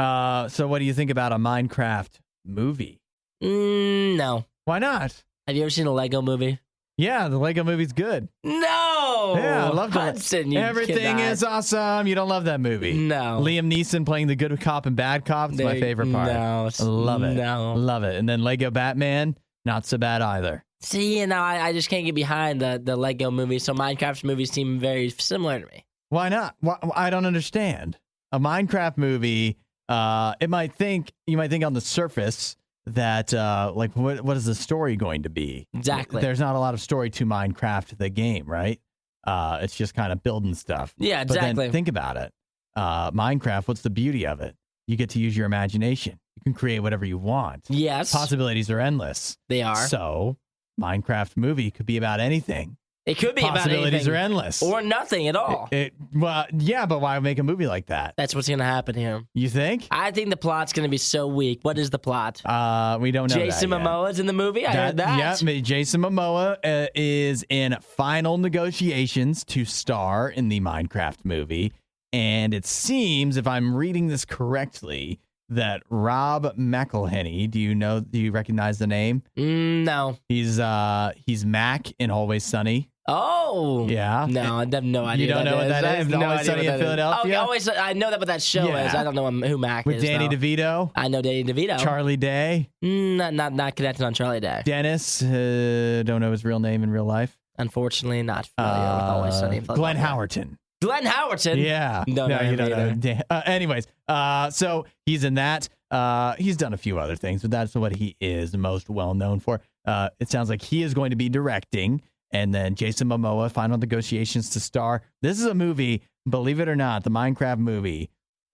So what do you think about a Minecraft movie? No. Why not? Have you ever seen a Lego movie? Yeah, the Lego movie's good. No! Yeah, I love Hudson, everything is awesome. You don't love that movie. No. Liam Neeson playing the good cop and bad cop is my favorite part. No. Love it. No. Love it. And then Lego Batman, not so bad either. See, and now I just can't get behind the Lego movie, so Minecraft movies seem very similar to me. Why not? I don't understand. A Minecraft movie, you might think on the surface that what is the story going to be? Exactly. There's not a lot of story to Minecraft the game, right? It's just kind of building stuff. Yeah, exactly. But then think about it. Minecraft, what's the beauty of it? You get to use your imagination. You can create whatever you want. Yes. Possibilities are endless. They are. So Minecraft movie could be about anything. It could be about anything. Possibilities are endless. Or nothing at all. Well, yeah, but why make a movie like that? That's what's going to happen here. You think? I think the plot's going to be so weak. What is the plot? We don't know. Jason Momoa's in the movie? I heard that. Yeah, Jason Momoa is in final negotiations to star in the Minecraft movie. And it seems, if I'm reading this correctly, that Rob McElhenney, do you recognize the name? No. He's Mac in Always Sunny. Oh. Yeah. No, I have no idea. You don't know what that is? Always Sunny in Philadelphia? Oh, I know that what that show is. I don't know who Mac is. With Danny though. DeVito? I know Danny DeVito. Charlie Day? Not connected on Charlie Day. Dennis, don't know his real name in real life. Unfortunately, not familiar with Always Sunny in Philadelphia. Glenn Howerton. Glenn Howerton? Yeah. No, you don't know. Anyways, so he's in that. He's done a few other things, but that's what he is most well known for. It sounds like he is going to be directing, and then Jason Momoa, final negotiations to star. This is a movie, believe it or not, the Minecraft movie.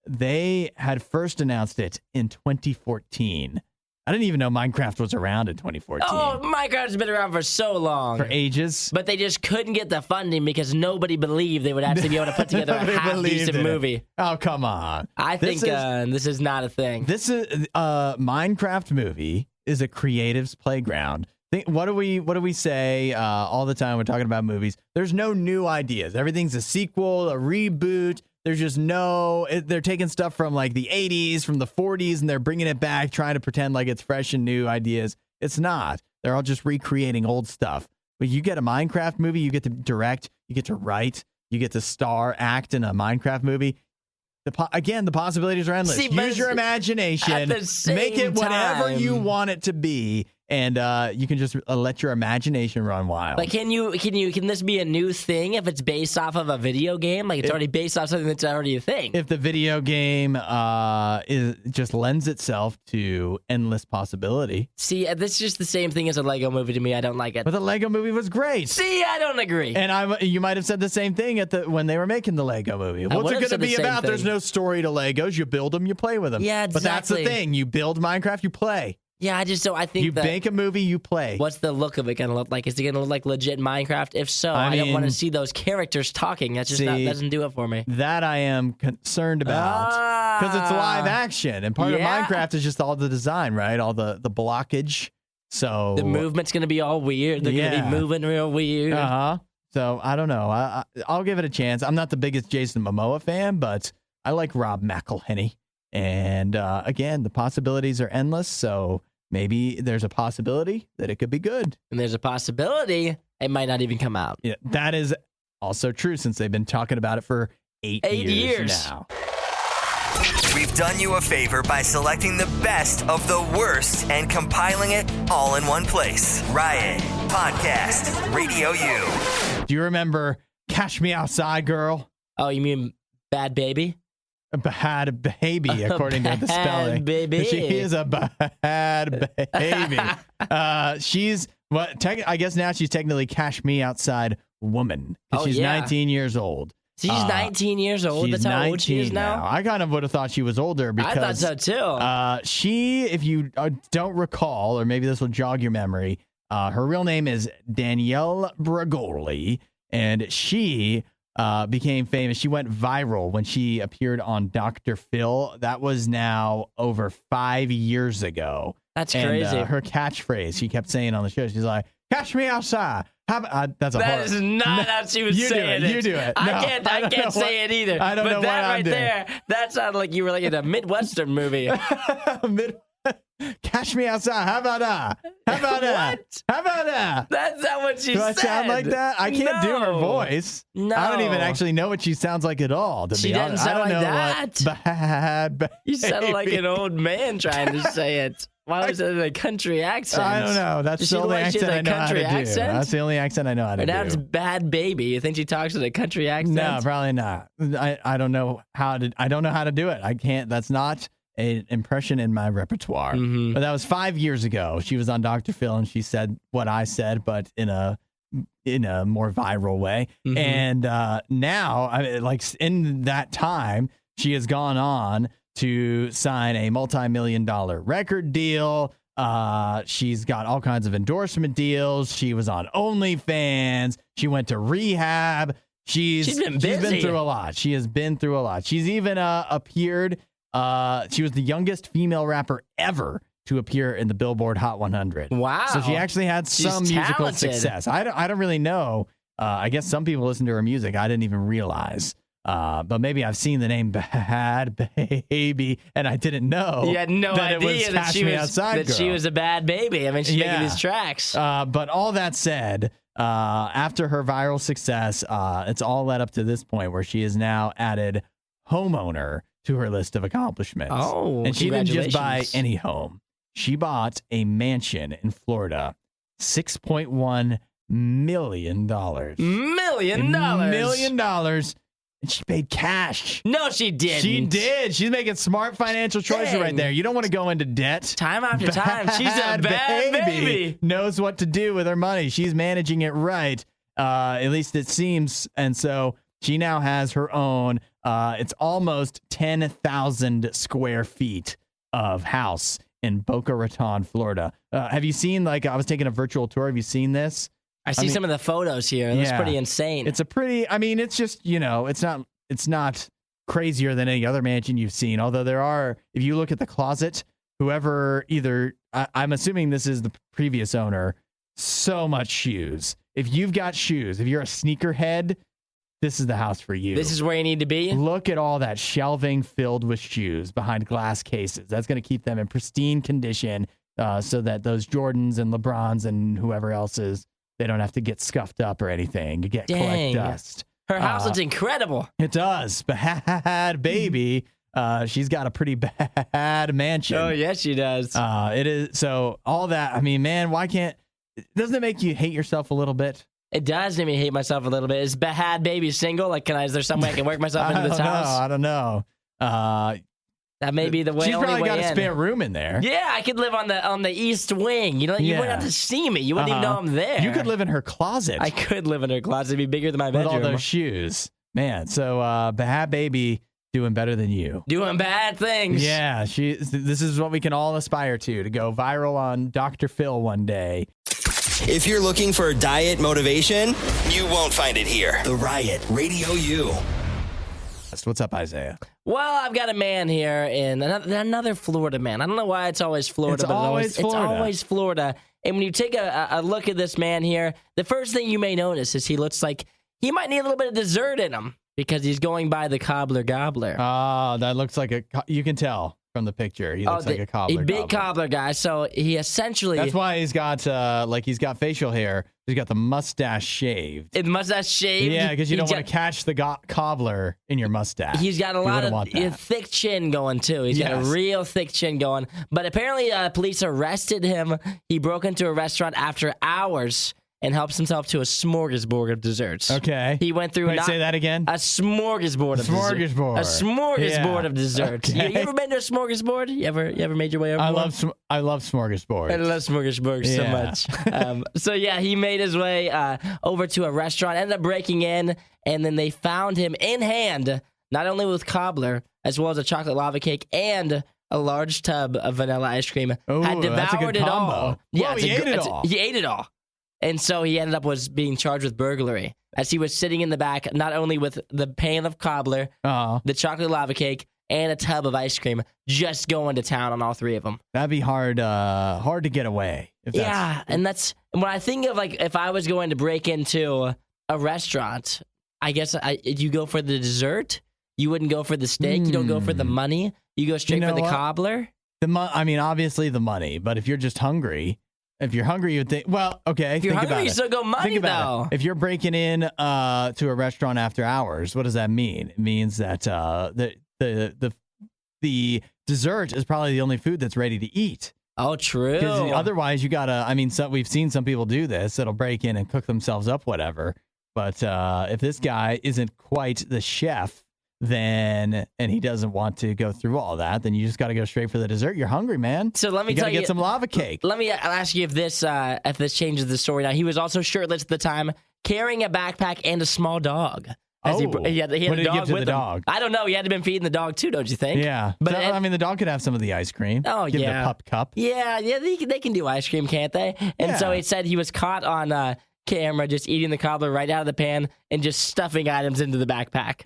They had first announced it in 2014. I didn't even know Minecraft was around in 2014. Oh, Minecraft's been around for so long. For ages. But they just couldn't get the funding because nobody believed they would actually be able to put together a half-decent movie. Oh, come on. I think this is not a thing. This is Minecraft movie is a creative's playground. What do we say all the time when we're talking about movies? There's no new ideas. Everything's a sequel, a reboot. There's just they're taking stuff from like the 80s, from the 40s, and they're bringing it back, trying to pretend like it's fresh and new ideas. It's not. They're all just recreating old stuff. But you get a Minecraft movie, you get to direct, you get to write, you get to act in a Minecraft movie. Again, the possibilities are endless. Use your imagination. Make it whatever you want it to be. And you can just let your imagination run wild. But can this be a new thing if it's based off of a video game? Like it's already based off something that's already a thing. If the video game just lends itself to endless possibility. See, this is just the same thing as a Lego movie to me. I don't like it. But the Lego movie was great. See, I don't agree. And you might have said the same thing when they were making the Lego movie. What's it going to be about? There's no story to Legos. You build them, you play with them. Yeah, exactly. But that's the thing. You build Minecraft, you play. Yeah, I think you make a movie, you play. What's the look of it going to look like? Is it going to look like legit Minecraft? If so, I don't want to see those characters talking. That's just doesn't do it for me. That I am concerned about because it's live action, and part of Minecraft is just all the design, right? All the blockage. So the movement's going to be all weird. They're going to be moving real weird. So I don't know. I'll give it a chance. I'm not the biggest Jason Momoa fan, but I like Rob McElhenney, and again, the possibilities are endless. So. Maybe there's a possibility that it could be good. And there's a possibility it might not even come out. Yeah, that is also true since they've been talking about it for 8 years now. We've done you a favor by selecting the best of the worst and compiling it all in one place. Riot Podcast Radio U. Do you remember Cash Me Outside, girl? Oh, you mean Bad Baby? Bad baby, according to the spelling. Baby. She is a bad baby. She's I guess now she's technically Cash Me Outside woman. She's 19 years old. She's 19 years old. That's how old she is now. I kind of would have thought she was older because I thought so too. She, if you don't recall, or maybe this will jog your memory, her real name is Danielle Bragoli, and she became famous. She went viral when she appeared on Dr. Phil. That was now over 5 years ago. That's crazy. Her catchphrase she kept saying on the show, she's like, "Cash me outside." That is not how she was saying it. You do it. No, I can't say it either. I don't know but that what right I'm doing. there, that sounded like you were like in a Midwestern movie. Cash me outside. How about that? How about that? What? How about that? That's not what she Do said. I sound like that? I can't do her voice. No. I don't even actually know what she sounds like at all. To She be doesn't honest, sound I don't like know that. What bad You sound like baby. an old man trying to say it. Why was it in a country accent? I don't know. That's the only accent I know how to do. That's the only accent I know how to do. Now it's Bad Baby. You think she talks with a country accent? No, probably not. I don't know how to. I don't know how to do it. I can't. That's not an impression in my repertoire. Mm-hmm. But that was 5 years ago. She was on Dr. Phil and she said what I said, but in a more viral way. Mm-hmm. And now, in that time, she has gone on to sign a multi-million-dollar record deal. She's got all kinds of endorsement deals. She was on OnlyFans. She went to rehab. She's been through a lot. She has been through a lot. She's even appeared. She was the youngest female rapper ever to appear in the Billboard Hot 100. Wow. So she actually had some musical success. I don't really know. I guess some people listen to her music. I didn't even realize. But maybe I've seen the name Bad Baby and I didn't know. You had no idea that she was a bad baby. I mean, she's making these tracks. But all that said, after her viral success, it's all led up to this point where she has now added homeowner to her list of accomplishments. Oh, and she didn't just buy any home. She bought a mansion in Florida, $6.1 million. $1 million. And she paid cash. No, she didn't. She did. She's making smart financial choices right there. You don't want to go into debt. Time after time. She's a bad baby. Knows what to do with her money. She's managing it right. At least it seems. And so she now has her own, it's almost 10,000 square feet of house in Boca Raton, Florida. Have you seen, I was taking a virtual tour. Have you seen this? I mean, some of the photos here. It looks pretty insane. It's it's just, it's not crazier than any other mansion you've seen. Although there are, if you look at the closet, whoever I'm assuming this is the previous owner, so much shoes. If you've got shoes, if you're a sneakerhead, this is the house for you. This is where you need to be. Look at all that shelving filled with shoes behind glass cases. That's going to keep them in pristine condition so that those Jordans and LeBrons and whoever else is, they don't have to get scuffed up or anything. You collect dust. Her house looks incredible. It does. Bad baby. She's got a pretty bad mansion. Oh, yes, she does. It is. So all that, I mean, man, doesn't it make you hate yourself a little bit? It does make me hate myself a little bit. Is Bad Baby single? Is there some way I can work myself into this house? I don't know. That may be the way. She's probably got a spare room in there. Yeah, I could live on the east wing. You wouldn't have to see me. You wouldn't even know I'm there. You could live in her closet. I could live in her closet. It'd be bigger than my bedroom. With all those shoes. Man, so Bad Baby doing better than you. Doing bad things. Yeah, this is what we can all aspire to go viral on Dr. Phil one day. If you're looking for diet motivation, you won't find it here. The Riot Radio U. What's up, Isaiah? Well, I've got a man here in another Florida man. I don't know why it's always Florida, but it's always Florida. And when you take a look at this man here, the first thing you may notice is he looks like he might need a little bit of dessert in him because he's going by the Cobbler Gobbler. That looks like you can tell. from the picture. He looks like a cobbler. Big cobbler guy. So he essentially. That's why he's got he's got facial hair. He's got the mustache shaved. The mustache shaved. Yeah, because you don't want to catch the cobbler in your mustache. He's got a lot of thick chin going too. He's got a real thick chin going. But apparently, police arrested him. He broke into a restaurant after hours and helps himself to a smorgasbord of desserts. Okay. He went through... say that again? A smorgasbord of desserts. A smorgasbord of desserts. Okay. You ever been to a smorgasbord? You ever made your way over? I love smorgasbords. I love smorgasbords so much. So he made his way over to a restaurant, ended up breaking in, and then they found him in hand, not only with cobbler, as well as a chocolate lava cake and a large tub of vanilla ice cream. Ooh, had devoured it all. Yeah, he ate it all. He ate it all. And so he ended up being charged with burglary as he was sitting in the back, not only with the pan of cobbler, the chocolate lava cake, and a tub of ice cream, just going to town on all three of them. That'd be hard to get away. And that's when I think of if I was going to break into a restaurant, I guess you go for the dessert. You wouldn't go for the steak. You don't go for the money. You go straight for the cobbler. Obviously the money, but if you're just hungry. If you're hungry, you'd think, well, okay, if you're hungry, you still go money, though. If you're breaking in to a restaurant after hours, what does that mean? It means that the dessert is probably the only food that's ready to eat. Oh, true. Because otherwise, you gotta. We've seen some people do this. That'll break in and cook themselves up, whatever. But if this guy isn't quite the chef, and he doesn't want to go through all that, then you just got to go straight for the dessert. You're hungry, man. So let me tell you, get some lava cake. Let me ask you if this changes the story. Now, he was also shirtless at the time, carrying a backpack and a small dog. He had what did he give to the dog? I don't know. He had to have been feeding the dog too, don't you think? Yeah. But the dog could have some of the ice cream. Oh, give it a pup cup. Yeah. They can do ice cream, can't they? And so he said he was caught on camera just eating the cobbler right out of the pan and just stuffing items into the backpack.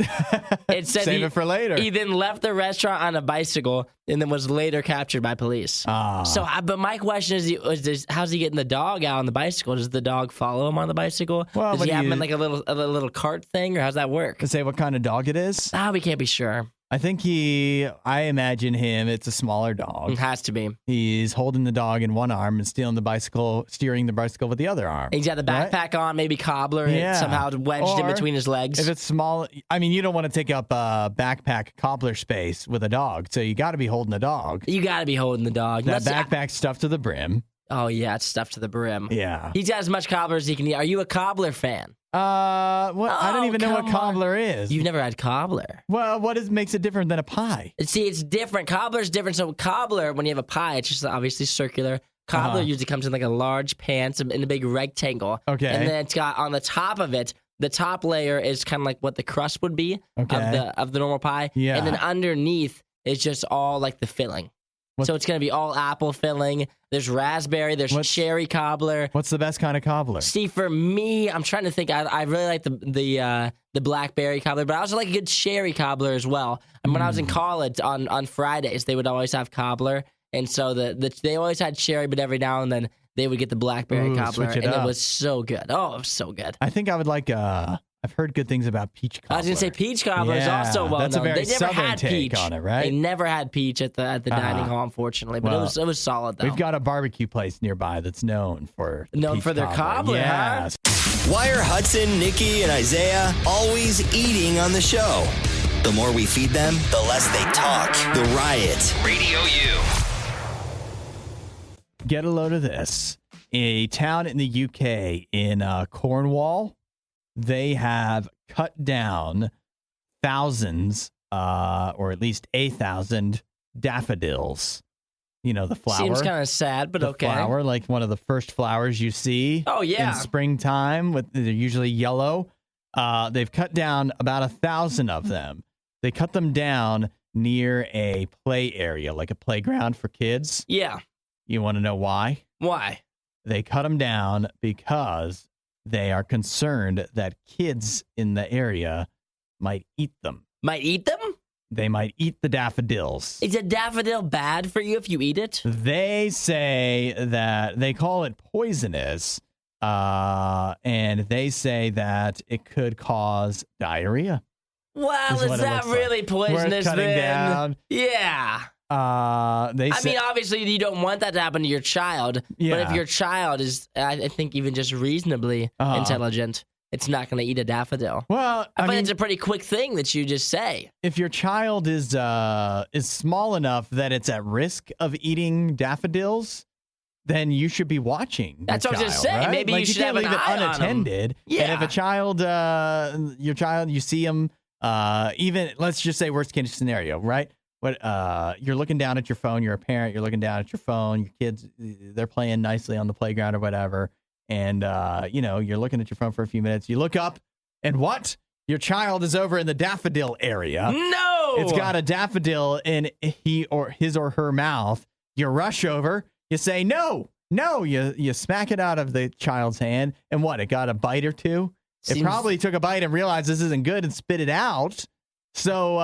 It said Save it for later. He then left the restaurant on a bicycle and then was later captured by police. But my question is how's he getting the dog out on the bicycle? Does the dog follow him on the bicycle? Well, does he have him in like a little cart thing, or how's that work? To say what kind of dog it is? We can't be sure. I think I imagine it's a smaller dog. It has to be. He's holding the dog in one arm and steering the bicycle with the other arm. He's got the backpack on, maybe cobbler, and somehow wedged in between his legs. If it's small, you don't want to take up backpack cobbler space with a dog, so you got to be holding the dog. You got to be holding the dog. That backpack's stuffed to the brim. Oh, yeah, it's stuffed to the brim. Yeah. He's got as much cobbler as he can eat. Are you a cobbler fan? I don't even know what cobbler is. You've never had cobbler. Well, makes it different than a pie? See, it's different. Cobbler's different. So cobbler, when you have a pie, it's just obviously circular. Cobbler usually comes in like a large pan, in a big rectangle. Okay. And then it's got on the top of it, the top layer is kind of like what the crust would be of the normal pie. Yeah. And then underneath is just all like the filling. So it's going to be all apple filling. There's raspberry. There's cherry cobbler. What's the best kind of cobbler? See, for me, I'm trying to think. I really like the blackberry cobbler, but I also like a good cherry cobbler as well. And when I was in college on Fridays, they would always have cobbler. And so they always had cherry, but every now and then they would get the blackberry cobbler. And it was so good. Oh, it was so good. I think I would like I've heard good things about peach cobbler. I was going to say peach cobbler is also well known. That's a very they never southern had take peach on it, right? They never had peach at the dining hall, unfortunately, but it was solid though. We've got a barbecue place nearby that's known for their cobbler. Yeah. Why are Hudson, Nikki, and Isaiah always eating on the show? The more we feed them, the less they talk. The Riot. Radio U. Get a load of this. A town in the UK in Cornwall, they have cut down thousands, or at least 1,000 daffodils. You know, the flower. Seems kind of sad, but okay. Flower, like one of the first flowers you see. Oh, yeah. In springtime, they're usually yellow. They've cut down about 1,000 of them. They cut them down near a play area, like a playground for kids. Yeah. You want to know why? Why? They cut them down because they are concerned that kids in the area might eat them. Might eat them? They might eat the daffodils. Is a daffodil bad for you if you eat it? They say that they call it poisonous, and they say that it could cause diarrhea. Well, is that really poisonous Worth cutting then? down. Yeah. I mean, obviously, you don't want that to happen to your child. Yeah. But if your child is, I think, even just reasonably intelligent, it's not going to eat a daffodil. Well, I mean, it's a pretty quick thing that you just say. If your child is small enough that it's at risk of eating daffodils, then you should be watching. That's what I was just saying. Right? Maybe you should have an eye unattended. On them. Yeah. And if a child, your child, you see him, even let's just say worst case scenario, right? But you're looking down at your phone. You're a parent. You're looking down at your phone. Your kids, they're playing nicely on the playground or whatever. And, you're looking at your phone for a few minutes. You look up, and what? Your child is over in the daffodil area. No! It's got a daffodil in his or her mouth. You rush over. You say, no. You smack it out of the child's hand. And what? It got a bite or two? It probably took a bite and realized this isn't good and spit it out. So,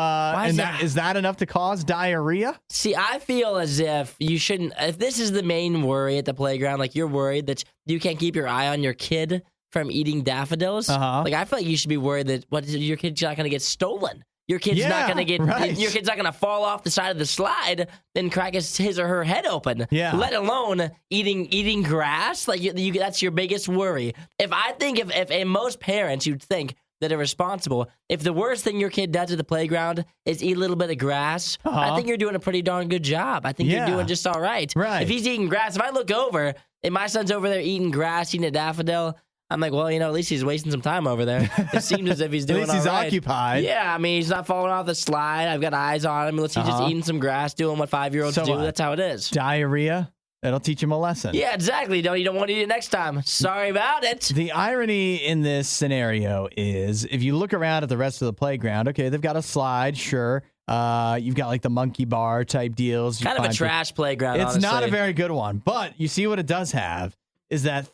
is that enough to cause diarrhea? See, I feel as if you shouldn't, if this is the main worry at the playground, like you're worried that you can't keep your eye on your kid from eating daffodils. Like, I feel like you should be worried that your kid's not going to get stolen. Your kid's not going to get, your kid's not going to fall off the side of the slide and crack his or her head open. Yeah. Let alone eating grass. Like, that's your biggest worry. If most parents, you'd think, that are responsible. If the worst thing your kid does at the playground is eat a little bit of grass, I think you're doing a pretty darn good job. I think you're doing just all right. Right. If he's eating grass, if I look over and my son's over there eating grass, eating a daffodil, I'm like, well, at least he's wasting some time over there. It seems as if he's doing all right. At least he's occupied. Yeah, I mean, he's not falling off the slide. I've got eyes on him. He's just eating some grass, doing what 5-year-olds do. That's how it is. Diarrhea? That'll teach him a lesson. Yeah, exactly. You don't want to eat it next time. Sorry about it. The irony in this scenario is if you look around at the rest of the playground, okay, they've got a slide, sure. You've got like the monkey bar type deals. Kind of a trash playground, It's honestly. not a very good one. But you see what it does have is that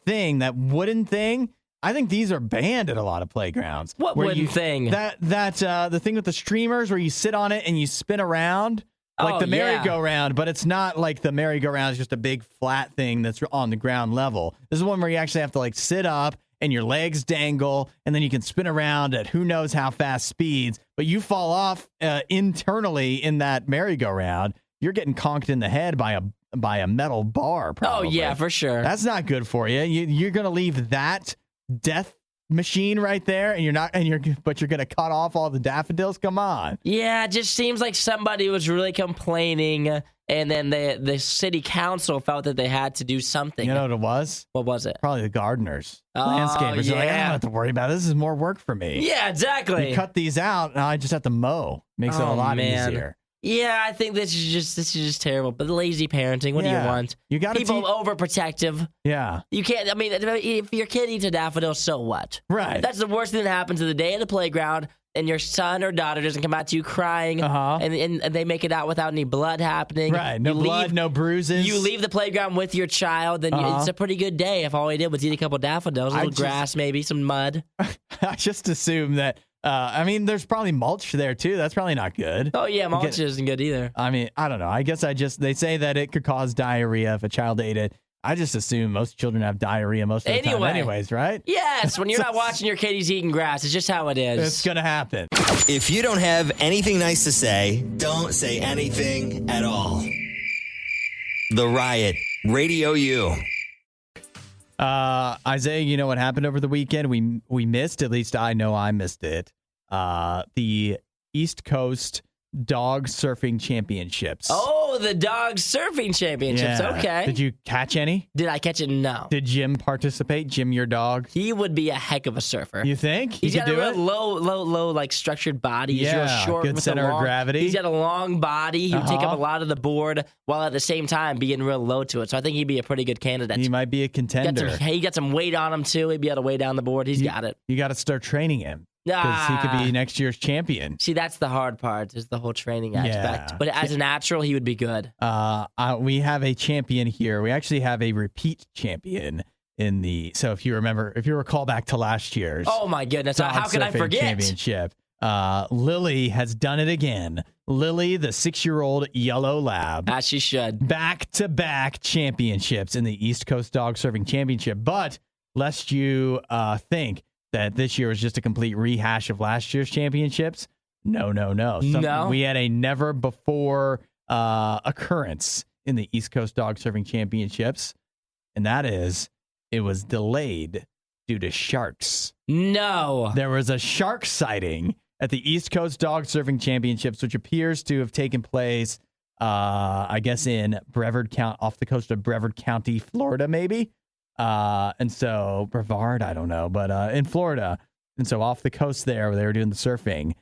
wooden thing. I think these are banned at a lot of playgrounds. What wooden thing? The thing with the streamers where you sit on it and you spin around. Like the merry-go-round, but it's not like the merry-go-round is just a big flat thing that's on the ground level. This is one where you actually have to like sit up and your legs dangle, and then you can spin around at who knows how fast speeds, but you fall off internally in that merry-go-round. You're getting conked in the head by a metal bar, probably. Oh, yeah, for sure. That's not good for you. You're going to leave that death machine right there, but you're gonna cut off all the daffodils. Come on. Yeah, it just seems like somebody was really complaining, and then the city council felt that they had to do something. You know what it was? What was it? Probably the gardeners, landscapers. Yeah. Are like, I don't have to worry about it. This is more work for me. Yeah, exactly. You cut these out, and I just have to mow. Makes it a lot easier. Yeah, I think this is just terrible. But lazy parenting. What do you want? You got people overprotective. Yeah. You can't. I mean, if your kid eats a daffodil, so what? Right. If that's the worst thing that happens to the day at the playground, and your son or daughter doesn't come out to you crying, and they make it out without any blood happening. Right. No blood, no bruises. You leave the playground with your child, then it's a pretty good day if all he did was eat a couple daffodils, a little grass, maybe some mud. I just assume that. There's probably mulch there too. That's probably not good. Oh yeah, mulch isn't good either. I mean, I don't know. I guess they say that it could cause diarrhea if a child ate it. I just assume most children have diarrhea most of the time anyways, right? Yes, when you're not watching your kid, he's eating grass. It's just how it is. It's going to happen. If you don't have anything nice to say, don't say anything at all. The Riot, Radio U. Isaiah, you know what happened over the weekend? We missed, at least I know I missed it, the East Coast Dog Surfing Championships. Oh, the Dog Surfing Championships. Yeah. Okay. Did you catch any? Did I catch it? No. Did Jim participate? Jim, your dog? He would be a heck of a surfer. You think? He's got a real low, like structured body. He's real short good with center of gravity. He's got a long body. He would take up a lot of the board while at the same time being real low to it. So I think he'd be a pretty good candidate. He might be a contender. He got some weight on him too. He'd be able to weigh down the board. He's got it. You got to start training him. Because he could be next year's champion. See, that's the hard part, is the whole training aspect. But as a natural, he would be good. We have a champion here. We actually have a repeat champion in the. So if you recall back to last year's. Oh my goodness! How could I forget? Championship. Lily has done it again. Lily, the 6-year-old yellow lab. As she should. Back-to-back championships in the East Coast Dog Surfing Championship. But lest you think that this year was just a complete rehash of last year's championships. No. No. We had a never before occurrence in the East Coast Dog Surfing Championships, and that is it was delayed due to sharks. No. There was a shark sighting at the East Coast Dog Surfing Championships, which appears to have taken place, I guess, in Brevard County, off the coast of Brevard County, Florida, maybe. And so Brevard, I don't know, but in Florida. And so off the coast there, where they were doing the surfing,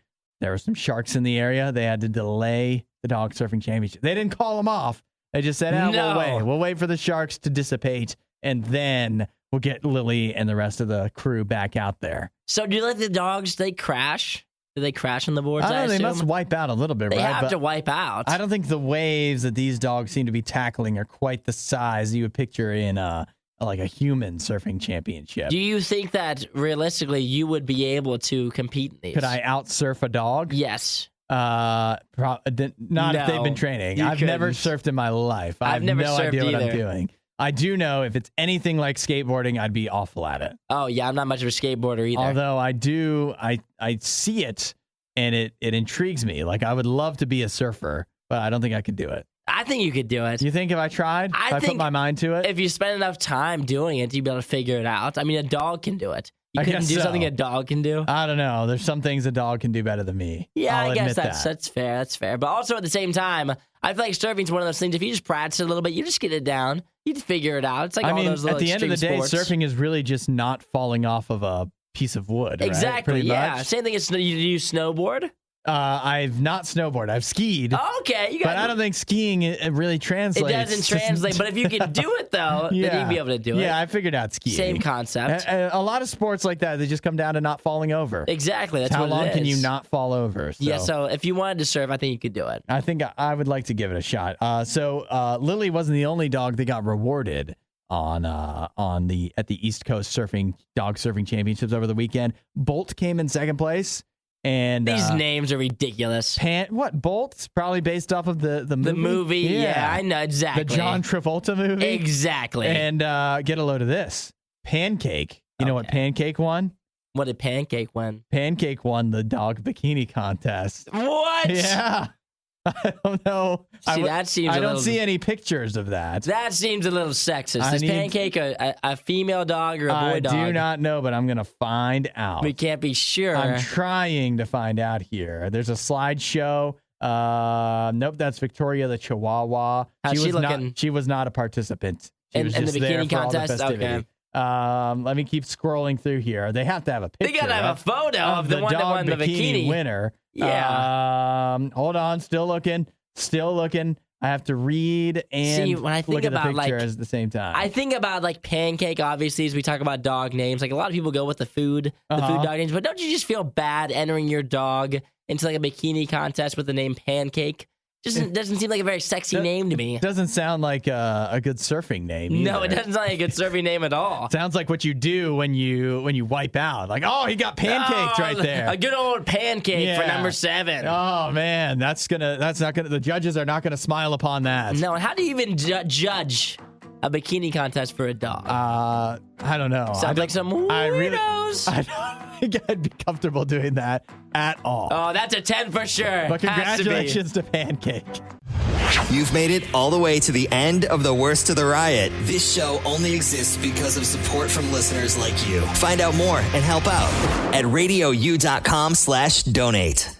there were some sharks in the area. They had to delay the Dog Surfing Championship. They didn't call them off. They just said, we'll wait for the sharks to dissipate, and then we'll get Lily and the rest of the crew back out there. So do you let the dogs, they crash? Do they crash on the boards? I don't know, they must wipe out a little bit, right? They have to wipe out. I don't think the waves that these dogs seem to be tackling are quite the size you would picture in like a human surfing championship. Do you think that realistically you would be able to compete in these? Could I out-surf a dog? Yes. Not if they've been training. I've never surfed in my life. I have never no idea surfed what either. I'm doing. I do know if it's anything like skateboarding, I'd be awful at it. Oh, yeah, I'm not much of a skateboarder either. Although I see it, and it intrigues me. Like, I would love to be a surfer, but I don't think I could do it. I think you could do it. You think if I tried? If I put my mind to it? If you spend enough time doing it, you'd be able to figure it out. I mean, a dog can do it. You couldn't do something a dog can do? I don't know. There's some things a dog can do better than me. Yeah, I guess that's fair. That's fair. But also at the same time, I feel like surfing's one of those things, if you just practice it a little bit, you just get it down. You just figure it out. It's like all those little at the end of the day, sports. surfing is really just not falling off of a piece of wood. Exactly, right? yeah. Much. Same thing as you snowboard? I've not snowboarded. I've skied. Oh, okay. But I don't think skiing it really translates. It doesn't translate, but if you can do it, though, then you'd be able to do it. Yeah, I figured out skiing. Same concept. A lot of sports like that, they just come down to not falling over. Exactly. That's how what long it is. can you not fall over? So. Yeah, so if you wanted to surf, I think you could do it. I think I would like to give it a shot. So Lily wasn't the only dog that got rewarded at the East Coast Dog Surfing Championships over the weekend. Bolt came in second place. And these names are ridiculous. Bolt's probably based off of the movie. The movie, yeah, I know exactly. The John Travolta movie, exactly. And get a load of this, Pancake. You know what Pancake won? What did Pancake win? Pancake won the dog bikini contest. What? Yeah. I don't know. See, I don't see any pictures of that. That seems a little sexist. Is Pancake a female dog or a boy dog? I do not know, but I'm going to find out. We can't be sure. I'm trying to find out here. There's a slideshow. Nope, that's Victoria the Chihuahua. How's she looking? She was not a participant. She was just the bikini there for contest? all the festivity. Okay. Let me keep scrolling through here. They have to have a picture. They got to have a photo of the one that won the bikini winner. Yeah. Hold on. Still looking. I have to read and when I think look at about, the pictures at the same time. I think about like Pancake, obviously, as we talk about dog names. Like a lot of people go with the food dog names. But don't you just feel bad entering your dog into like a bikini contest with the name Pancake? Doesn't seem like a very sexy name to me. Doesn't sound like a good surfing name either. No, it doesn't sound like a good surfing name at all. Sounds like what you do when you wipe out. Like, oh, he got pancaked right there. A good old pancake for number 7. Oh man, that's not gonna. The judges are not gonna smile upon that. No, and how do you even judge a bikini contest for a dog? I don't know. Sounds like some weirdos. I don't think I'd be comfortable doing that at all. Oh, that's a 10 for sure. But congratulations to Pancake. You've made it all the way to the end of the Worst of the Riot. This show only exists because of support from listeners like you. Find out more and help out at RadioU.com/donate.